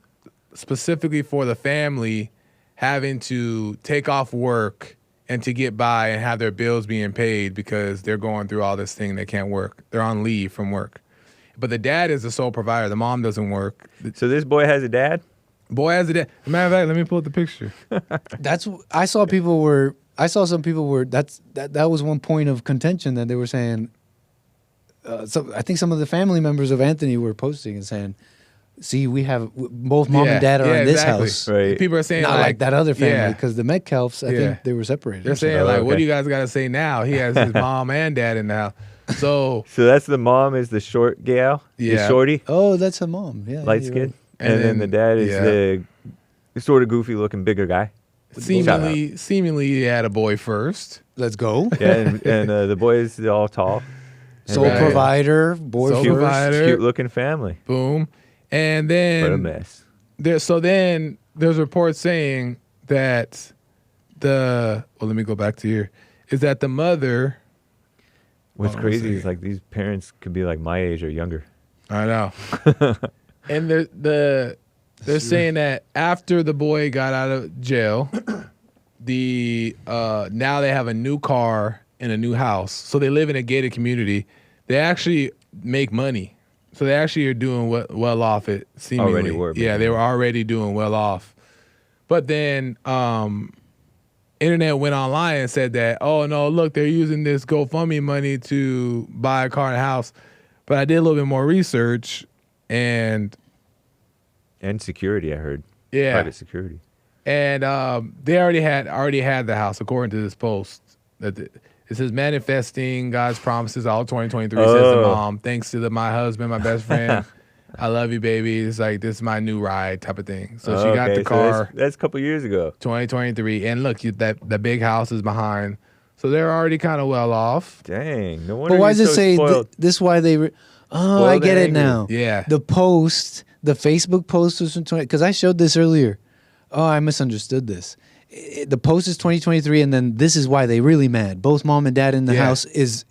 specifically for the family having to take off work and to get by and have their bills being paid because they're going through all this thing. They can't work. They're on leave from work. But the dad is the sole provider. The mom doesn't work. So this boy has a dad? Boy has a dad. As a matter of fact, let me pull up the picture. I saw some people were that was one point of contention that they were saying. I think some of the family members of Anthony were posting and saying, "See, we have both mom and dad are in this house." Right. People are saying not like that other family because the Metcalfs, I think they were separated. They're saying what do you guys got to say now? He has his mom and dad in the house. So that's the mom is the short gal, the shorty. Oh, that's a mom. Yeah, light skin, right. And then the dad is sort of goofy looking bigger guy. Seemingly he had a boy first. Let's go. Yeah, and the boys, they're all tall. Sole provider, boy Sole first. provider. Cute looking family. Boom. And then What a mess. Then there's reports saying that let me go back to here. Is that the mother? What's crazy is like these parents could be like my age or younger. I know. And they're saying that after the boy got out of jail, now they have a new car and a new house. So they live in a gated community. They actually make money. So they actually are doing well off it, seemingly. Already were. Yeah, they were already doing well off. But then internet went online and said that, oh, no, look, they're using this GoFundMe money to buy a car and a house. But I did a little bit more research and security, I heard. Yeah. Private security. And they already had the house, according to this post. It says, manifesting God's promises all 2023, says the mom. Thanks to my husband, my best friend. I love you, baby. It's like, this is my new ride type of thing. So she got the car. So that's a couple years ago. 2023. And look, the big house is behind. So they're already kind of well off. Dang. No wonder But why does it say spoiled. this is why they... I get it now. Yeah. The Facebook post was from 20... Because I showed this earlier. Oh, I misunderstood this. The post is 2023, and then this is why they really mad. Both mom and dad in the house is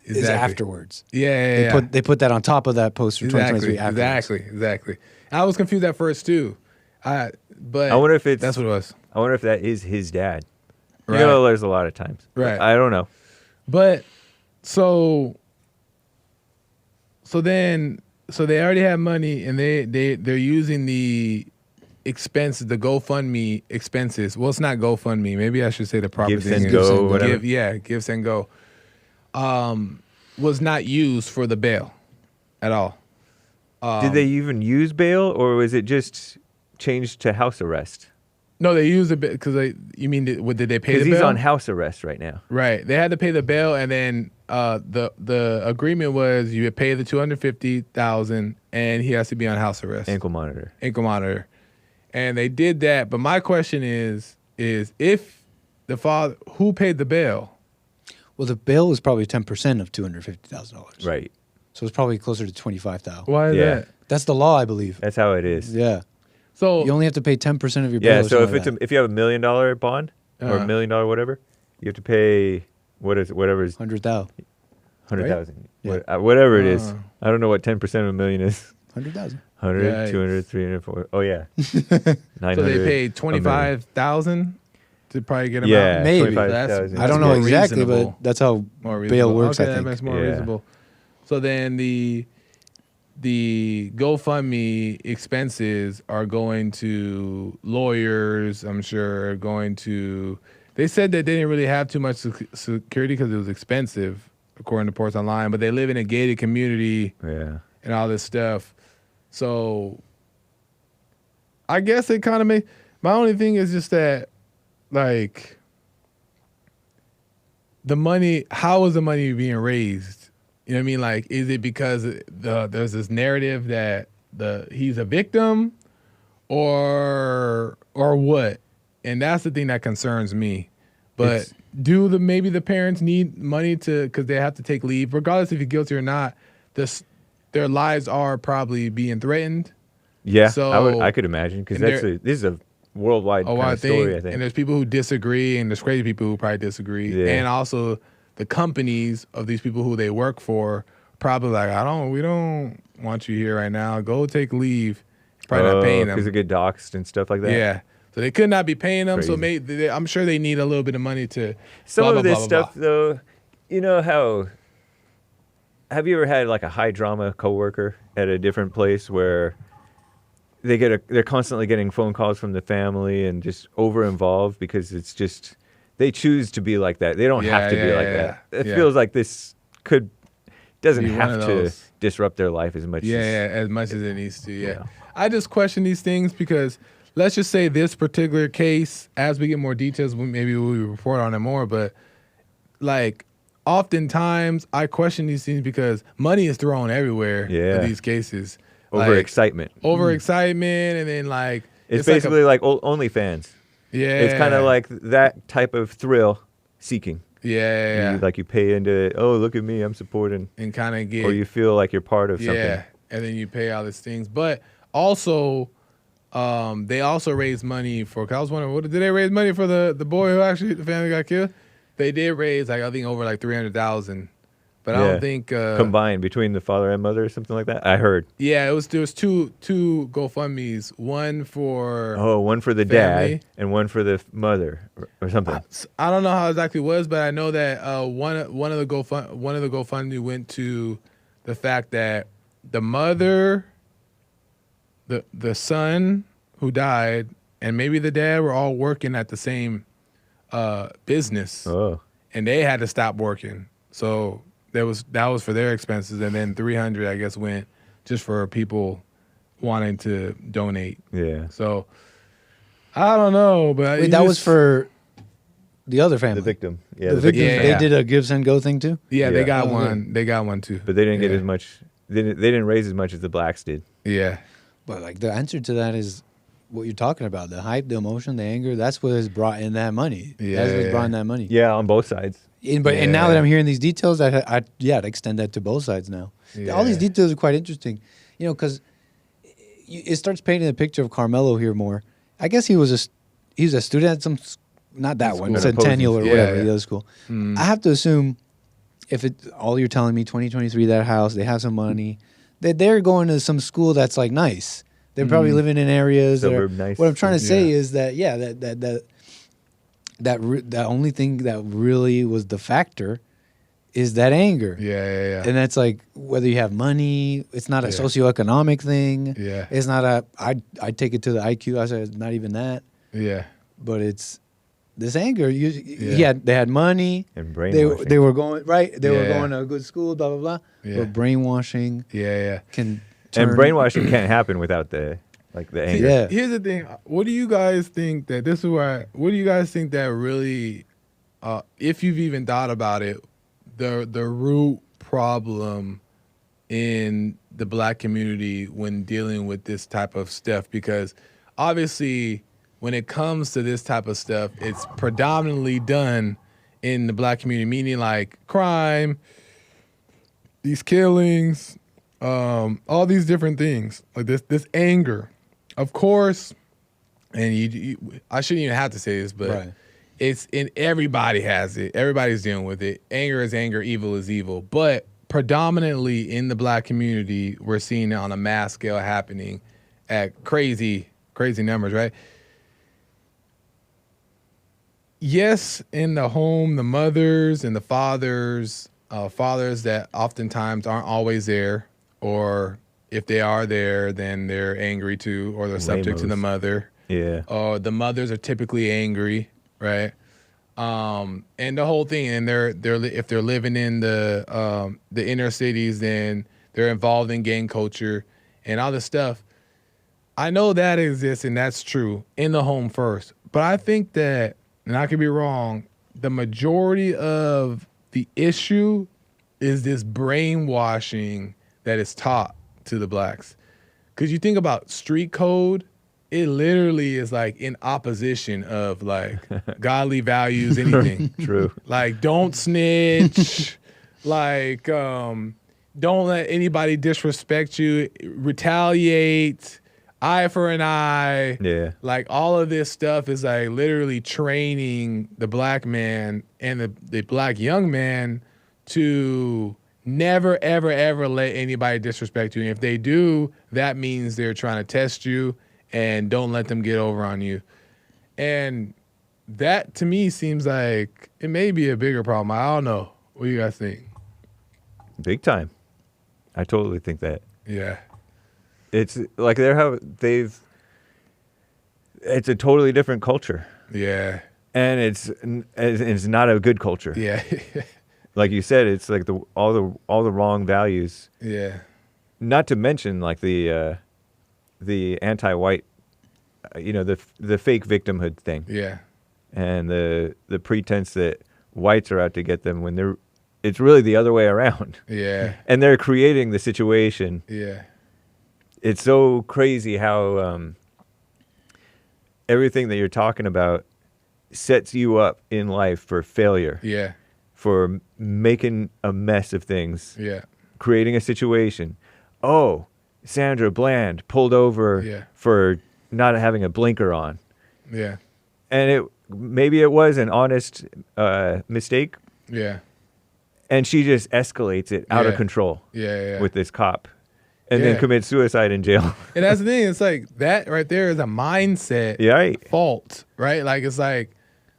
afterwards. Yeah. They put that on top of that post for 2023 afterwards. Exactly. I was confused at first too. But I wonder if that's what it was. I wonder if that is his dad. Right. You know, there's a lot of times. Right. I don't know. But so they already have money, and they're using the expenses, the GoFundMe expenses. Well, it's not GoFundMe. Maybe I should say the proper Gives thing. and Go, whatever. Gives and Go. Was not used for the bail at all. Did they even use bail, or was it just changed to house arrest? No, they used it because did they pay the bail? Because he's on house arrest right now. Right. They had to pay the bail, and then the agreement was you would pay the $250,000, and he has to be on house arrest. Ankle monitor. And they did that, but my question is if the father, who paid the bail? Well, the bail was probably 10% of $250,000. Right. So it's probably closer to $25,000. Why is that? That's the law, I believe. That's how it is. Yeah. So you only have to pay 10% of your bail. Yeah. or So something if like that. if you have $1 million bond or $1 million whatever, you have to pay whatever is 100,000. 100,000. Yeah. Whatever it is. I don't know what 10% of a million is. 100,000. 100, Yikes. 200, 300, 400. Oh yeah. 900. So they paid $25,000 to probably get him Yeah, out. Maybe. That's I don't know more exactly, reasonable. but that's how More bail reasonable. works. Okay, I that think. makes more Yeah. reasonable. So then the GoFundMe expenses are going to lawyers. I'm sure going to. They said that they didn't really have too much security because it was expensive, according to reports online. But they live in a gated community. Yeah. And all this stuff. So I guess it kind of made. My only thing is just that, like, the money. How is the money being raised? You know what I mean? Like, is it because there's this narrative that he's a victim, or what? And that's the thing that concerns me. But maybe the parents need money because they have to take leave, regardless if you're guilty or not. Their lives are probably being threatened. Yeah, So I could imagine because this is a worldwide kind of story. I think. And there's people who disagree, and there's crazy people who probably disagree, Yeah. and also the companies of these people who they work for probably like, we don't want you here right now. Go take leave. Probably not paying them because they get doxxed and stuff like that. Yeah, so they could not be paying them. Crazy. So I'm sure they need a little bit of money to. Some blah, of blah, this blah, blah, stuff, though, you know how. Have you ever had like a high drama coworker at a different place where they're constantly getting phone calls from the family and just over involved because it's just they choose to be like that. They don't have to be like that. It feels like this doesn't Be one have of to those. disrupt their life as much. as much as it needs to. Yeah. Yeah. I just question these things because let's just say this particular case, as we get more details, maybe we'll report on it more. But like, oftentimes I question these things because money is thrown everywhere in these cases. Overexcitement. Overexcitement, and then like It's basically like OnlyFans. Yeah. It's kind of like that type of thrill seeking. Yeah. You pay into it. Oh, look at me, I'm supporting. And kind of get. Or you feel like you're part of something. Yeah, and then you pay all these things. But also, they also raise money for. Cause I was wondering, did they raise money for the boy who actually the family got killed? They did raise I think over like 300,000. But I don't think combined between the father and mother or something like that. I heard. Yeah, there was two GoFundMe's. One for one for the family. Dad and one for the mother or something. I don't know how exactly it was, but I know that one of the GoFundMe went to the fact that the mother, the son who died, and maybe the dad were all working at the same business. Oh. And they had to stop working. So that was for their expenses, and then 300 I guess went just for people wanting to donate. Yeah. So I don't know, but wait, that was for the other family, the victim. Yeah, the victim. They did a give send go thing too. Yeah, they got one. Good. They got one too. But they didn't get as much. They didn't raise as much as the blacks did. Yeah. But like the answer to that is what you're talking about: the hype, the emotion, the anger. That's what has brought in that money. Yeah, that's what's brought in that money. Yeah, on both sides. And now that I'm hearing these details, I'd extend that to both sides now. Yeah. All these details are quite interesting, because it starts painting a picture of Carmelo here more. I guess he was a student at some, not that one, Centennial or whatever, the other school. I have to assume, if all you're telling me, 2023, that house, they have some money, that they're going to some school that's like nice. They're probably living in areas that are nice. What I'm trying to say is that that only thing that really was the factor is that anger. Yeah. And that's like whether you have money, it's not a socioeconomic thing. Yeah. It's not I take it to the IQ. I said it's not even that. Yeah. But it's this anger. They had money. And brainwashing. They were going right. They were going to a good school. Blah blah blah. Yeah. But brainwashing. Can turn. And brainwashing can't happen without the anger. Yeah. Here's the thing. What do you guys think that what do you guys think that really, if you've even thought about it, the root problem in the black community when dealing with this type of stuff? Because obviously when it comes to this type of stuff, it's predominantly done in the black community, meaning like crime, these killings, all these different things, like this anger. Of course, and I shouldn't even have to say this, but everybody has it. Everybody's dealing with it. Anger is anger, evil is evil. But predominantly in the black community, we're seeing it on a mass scale happening at crazy numbers, right? Yes, in the home, the mothers and the fathers that oftentimes aren't always there, or if they are there, then they're angry too, or they're subject to the mother. Yeah. Or the mothers are typically angry, right? And the whole thing, and they're if they're living in the inner cities, then they're involved in gang culture and all this stuff. I know that exists, and that's true in the home first. But I think that, and I could be wrong, the majority of the issue is this brainwashing that is taught to the blacks. Because you think about street code, it literally is like in opposition of like godly values, anything. True. Like don't snitch, like don't let anybody disrespect you, retaliate, eye for an eye. Yeah. Like all of this stuff is like literally training the black man and the black young man to never, ever, ever let anybody disrespect you. And if they do, that means they're trying to test you, and don't let them get over on you. And that to me seems like it may be a bigger problem. I don't know. What do you guys think? Big time. I totally think that. Yeah. It's like it's a totally different culture. Yeah. And it's not a good culture. Yeah. Like you said, it's like all the wrong values. Yeah. Not to mention like the anti-white, the fake victimhood thing. Yeah. And the pretense that whites are out to get them when it's really the other way around. Yeah. And they're creating the situation. Yeah. It's so crazy how everything that you're talking about sets you up in life for failure. Yeah. For making a mess of things. Yeah. Creating a situation. Oh, Sandra Bland pulled over for not having a blinker on. Yeah. And maybe it was an honest mistake. Yeah. And she just escalates it out of control. With this cop. And then commits suicide in jail. And that's the thing. It's like that right there is a mindset fault, right? Like it's like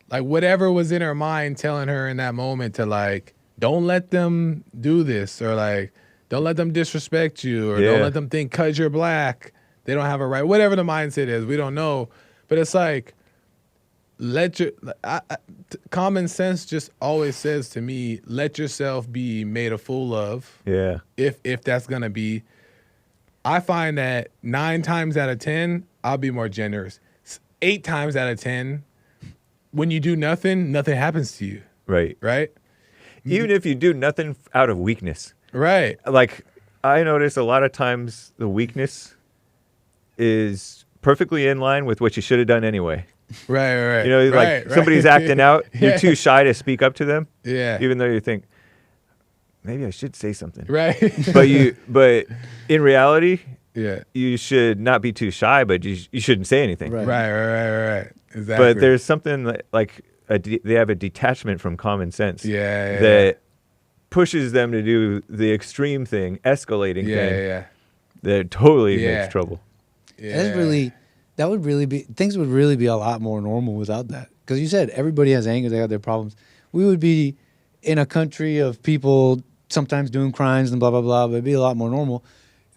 whatever was in her mind telling her in that moment to like, don't let them do this, or like, don't let them disrespect you, or don't let them think because you're black, they don't have a right. Whatever the mindset is, we don't know. But it's like, common sense just always says to me, let yourself be made a fool of. Yeah. If that's going to be. I find that 9 times out of 10, I'll be more generous. 8 times out of 10, when you do nothing happens to you. Right. Right? Even if you do nothing out of weakness. Right. Like, I notice a lot of times the weakness is perfectly in line with what you should have done anyway. Right. You know, like somebody's acting out, you're too shy to speak up to them. Yeah. Even though you think, maybe I should say something. Right. but in reality, yeah, you should not be too shy, but you shouldn't say anything. Right. Exactly. But there's something like they have a detachment from common sense. That pushes them to do the extreme thing, escalating thing. Yeah. That totally makes trouble. Yeah. Things would really be a lot more normal without that. Because you said everybody has anger, they have their problems. We would be in a country of people sometimes doing crimes and blah, blah, blah, but it'd be a lot more normal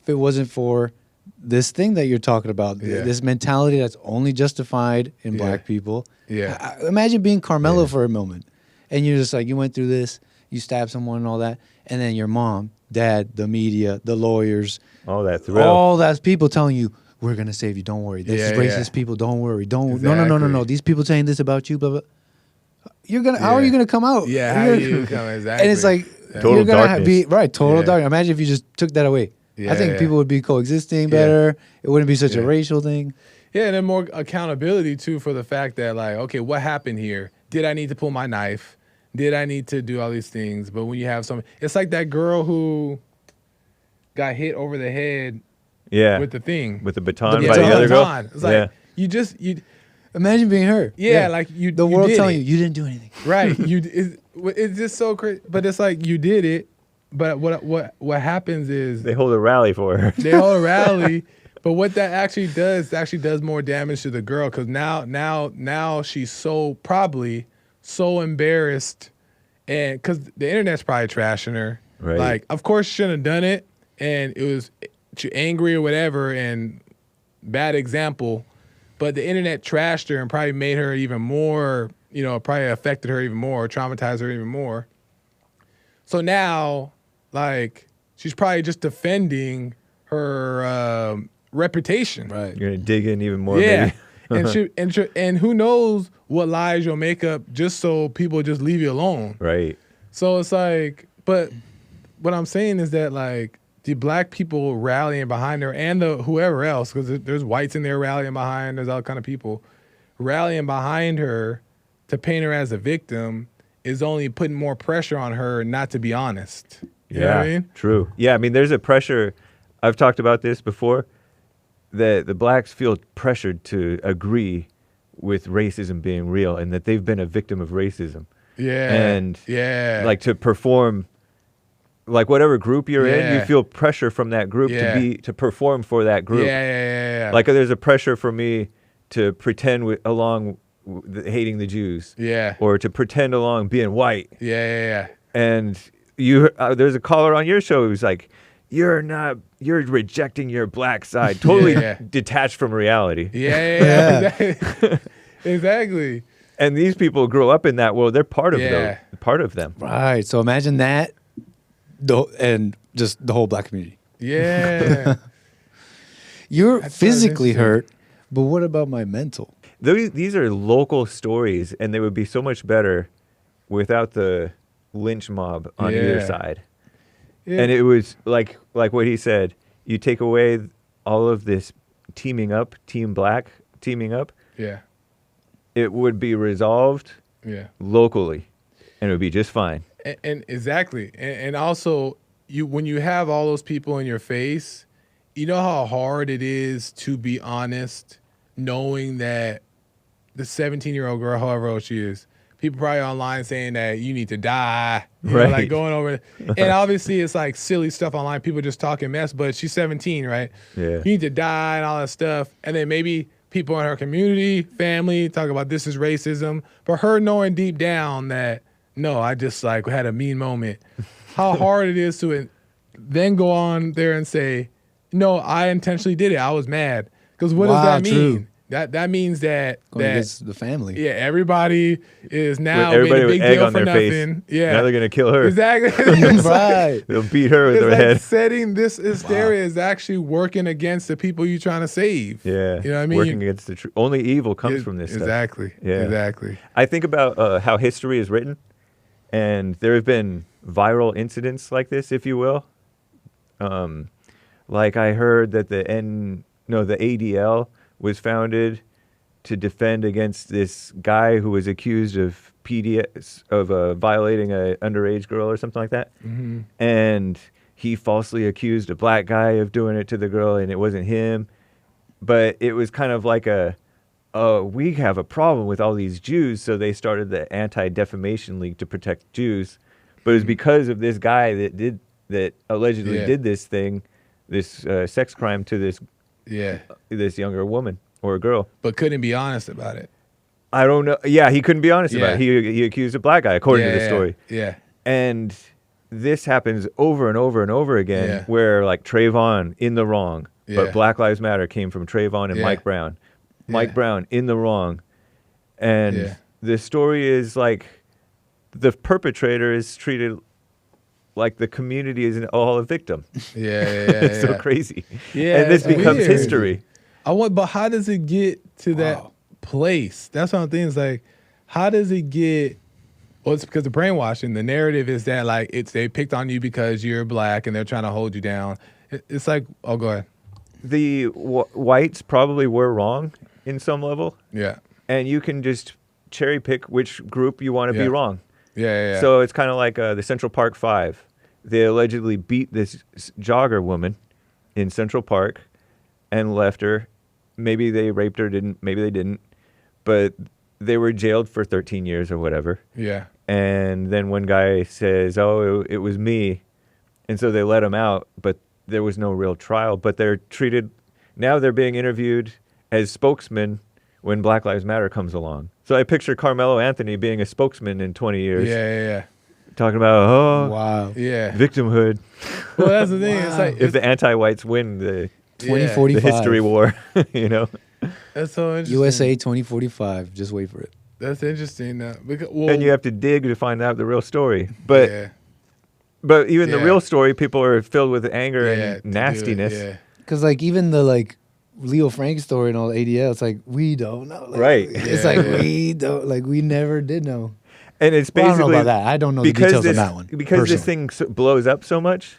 if it wasn't for this thing that you're talking about, this mentality that's only justified in black people. Yeah. Imagine being Carmelo for a moment, and you're just like, you went through this, you stabbed someone and all that, and then your mom, dad, the media, the lawyers, all that people telling you, we're going to save you, don't worry. This is racist people, don't worry. No. These people saying this about you, blah, blah. How are you going to come out? Yeah, how are you come exactly? And it's like, total you're going to be, darkness. Total darkness. Imagine if you just took that away. I think people would be coexisting better. It wouldn't be such a racial thing. Yeah, and then more accountability, too, for the fact that, like, okay, what happened here? Did I need to pull my knife? Did I need to do all these things? But when you have it's like that girl who got hit over the head with the thing. With the baton by the other girl. It's like, you imagine being her. Yeah, like you. The world telling you didn't do anything. Right. It's just so crazy. But it's like you did it. But what happens is they hold a rally for her. They hold a rally. But what that actually does more damage to the girl, because now she's probably so embarrassed, and because the internet's probably trashing her. Right. Like, of course she shouldn't have done it, and it was angry or whatever, and bad example. But the internet trashed her and probably made her even more, probably affected her even more, traumatized her even more. So now, like, she's probably just defending her reputation. Right. You're gonna dig in even more. Yeah. Maybe. and who knows what lies you'll make up just so people just leave you alone. Right. So it's like, but what I'm saying is that, like, the black people rallying behind her, and whoever else, because there's whites in there rallying behind, there's all kind of people rallying behind her to paint her as a victim, is only putting more pressure on her not to be honest. You know what I mean? True. Yeah, I mean, there's a pressure. I've talked about this before, that the blacks feel pressured to agree with racism being real, and that they've been a victim of racism. Yeah. And like to perform, like whatever group you're in, you feel pressure from that group to perform for that group. Yeah. Like there's a pressure for me to pretend hating the Jews. Yeah. Or to pretend along being white. Yeah. And there's a caller on your show who's like, you're rejecting your black side. Totally detached from reality. Yeah. Exactly. And these people grow up in that world. They're part of them. Right. So imagine that, and just the whole black community. Yeah. You're physically hurt, but what about my mental? These are local stories, and they would be so much better without the lynch mob on either side. Yeah. And it was like what he said, you take away all of this team black teaming up, Yeah. it would be resolved Yeah. locally, and it would be just fine. And exactly. And also, when you have all those people in your face, you know how hard it is to be honest, knowing that the 17-year-old girl, however old she is, people probably online saying that you need to die, you know, like going over. And obviously it's like silly stuff online. People just talking mess, but she's 17, right? Yeah. You need to die and all that stuff. And then maybe people in her community, family, talk about this is racism. But her knowing deep down that, no, I just like had a mean moment. How hard it is to then go on there and say, no, I intentionally did it. I was mad. Because what does that mean? True. That means that against the family. Yeah, everybody is now everybody made a with big egg deal on for their nothing. face. Yeah, Now they're gonna kill her. Exactly. Right. They'll beat her with It's their like head. setting this hysteria is actually working against the people you're trying to save. Yeah, you know what I mean. Working against the truth. Only evil comes from this stuff. Exactly. Yeah, exactly. I think about how history is written, and there have been viral incidents like this, if you will. Like I heard that the ADL was founded to defend against this guy who was accused of violating an underage girl or something like that. Mm-hmm. And he falsely accused a black guy of doing it to the girl, and it wasn't him. But it was kind of like we have a problem with all these Jews, so they started the Anti-Defamation League to protect Jews. But it was because of this guy that allegedly did this thing, this sex crime to this younger woman or a girl. But couldn't be honest about it. I don't know. Yeah, he couldn't be honest about it. He accused a black guy, according to the story. Yeah. And this happens over and over and over again, where like Trayvon in the wrong, but Black Lives Matter came from Trayvon and Mike Brown. Mike Brown in the wrong. And the story is like the perpetrator is treated like the community is all a victim. It's so crazy. Yeah, and this becomes weird. history. But how does it get to that place? That's one of the things. Like, how does it get? Well, it's because of brainwashing. The narrative is that like they picked on you because you're black and they're trying to hold you down. It's like, oh, go ahead. The whites probably were wrong in some level. Yeah. And you can just cherry pick which group you want to be wrong. Yeah. So it's kind of like the Central Park 5. They allegedly beat this jogger woman in Central Park and left her. Maybe they raped her, maybe they didn't. But they were jailed for 13 years or whatever. Yeah. And then one guy says, oh, it was me. And so they let him out, but there was no real trial. But they're being interviewed as spokesmen when Black Lives Matter comes along. So I picture Carmelo Anthony being a spokesman in 20 years. Yeah. Talking about, victimhood. Well, that's the thing. It's like if the anti-whites win the 2045. the history war, you know. That's so interesting. USA 2045. Just wait for it. That's interesting. And you have to dig to find out the real story. But even the real story, people are filled with anger and nastiness. Because like even the like Leo Frank story and all the ADL, it's like we don't know. Like, right. It's like we don't we never did know. And it's basically I don't know about that. I don't know the details on that one. Because this thing blows up so much,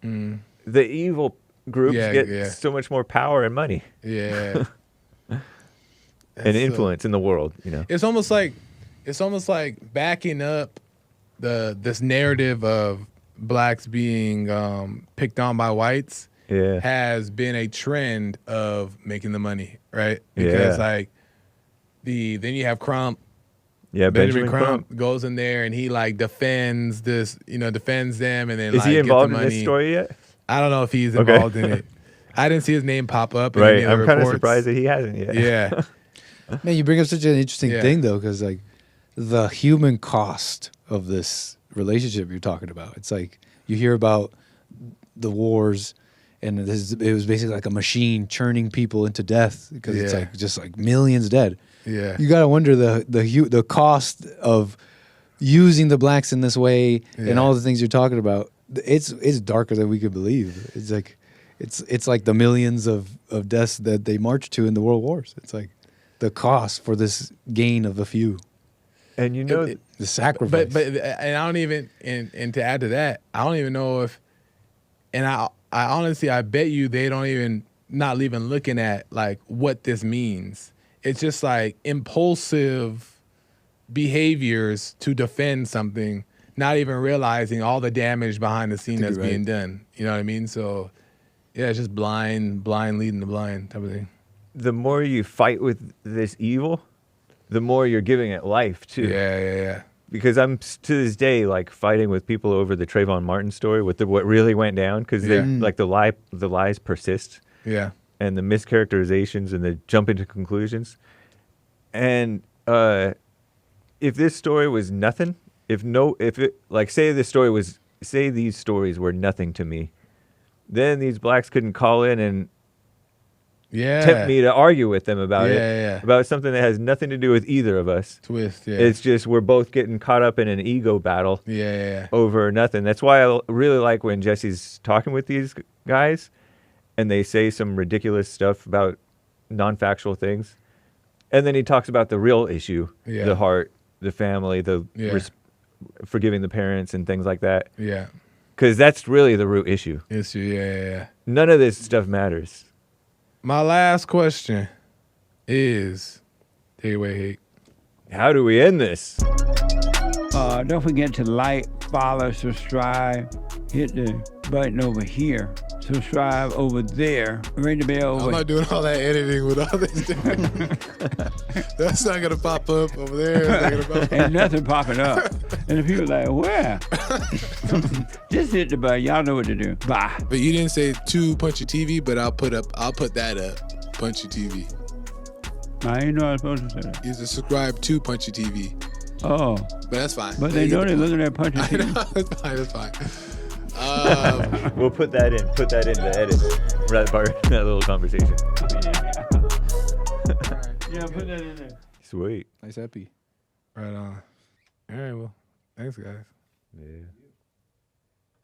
the evil groups get so much more power and money. Yeah. And influence in the world, you know. It's almost like backing up this narrative of blacks being picked on by whites has been a trend of making the money, right? Because like then you have Crump. Yeah, Benjamin Crump goes in there and he like defends them, and then is he involved in this story yet? I don't know if he's involved in it. I didn't see his name pop up. In any of the I'm kind of reports. surprised that he hasn't yet. Yeah. Man, you bring up such an interesting thing though, because like the human cost of this relationship you're talking about. It's like you hear about the wars, and it was basically like a machine churning people into death because it's like just like millions dead. Yeah, you gotta wonder the cost of using the blacks in this way and all the things you're talking about. It's darker than we could believe. It's like it's like the millions of deaths that they marched to in the world wars. It's like the cost for this gain of a few. And you know the sacrifice. But and I don't even and to add to that, I don't even know if, and I honestly I bet you they don't even not even looking at like what this means. it's just like impulsive behaviors to defend something, not even realizing all the damage behind the scene that's being done. You know what I mean? So, yeah, it's just blind leading the blind type of thing. The more you fight with this evil, the more you're giving it life too. Yeah. Because I'm to this day like fighting with people over the Trayvon Martin story with what really went down, because like the lies persist. Yeah. And the mischaracterizations and the jumping to conclusions. And if this story was nothing, say these stories were nothing to me, then these blacks couldn't call in and tempt me to argue with them about about something that has nothing to do with either of us. It's just we're both getting caught up in an ego battle over nothing. That's why I really like when Jesse's talking with these guys and they say some ridiculous stuff about non-factual things. And then he talks about the real issue, the heart, the family, forgiving the parents and things like that. Yeah. Because that's really the root issue. None of this stuff matters. My last question is, take it away, Hake. How do we end this? Don't forget to like, follow, subscribe. Hit the button over here. Subscribe over there. Ring the bell over. I'm not doing all that editing with all this. That's not going to pop up over there. Ain't nothing popping up. And the people are like, where? Just hit the button. Y'all know what to do. Bye. But you didn't say to Punchie TV, but I'll put that up. Punchy TV. I ain't know I was supposed to say that. You just subscribe to Punchy TV. Oh. But that's fine. But they know they're looking at Punchy TV. That's fine. We'll put that in the edit. That little conversation. Yeah, put that in there. Sweet. Nice epi. Right on. All right, well, thanks, guys. Yeah.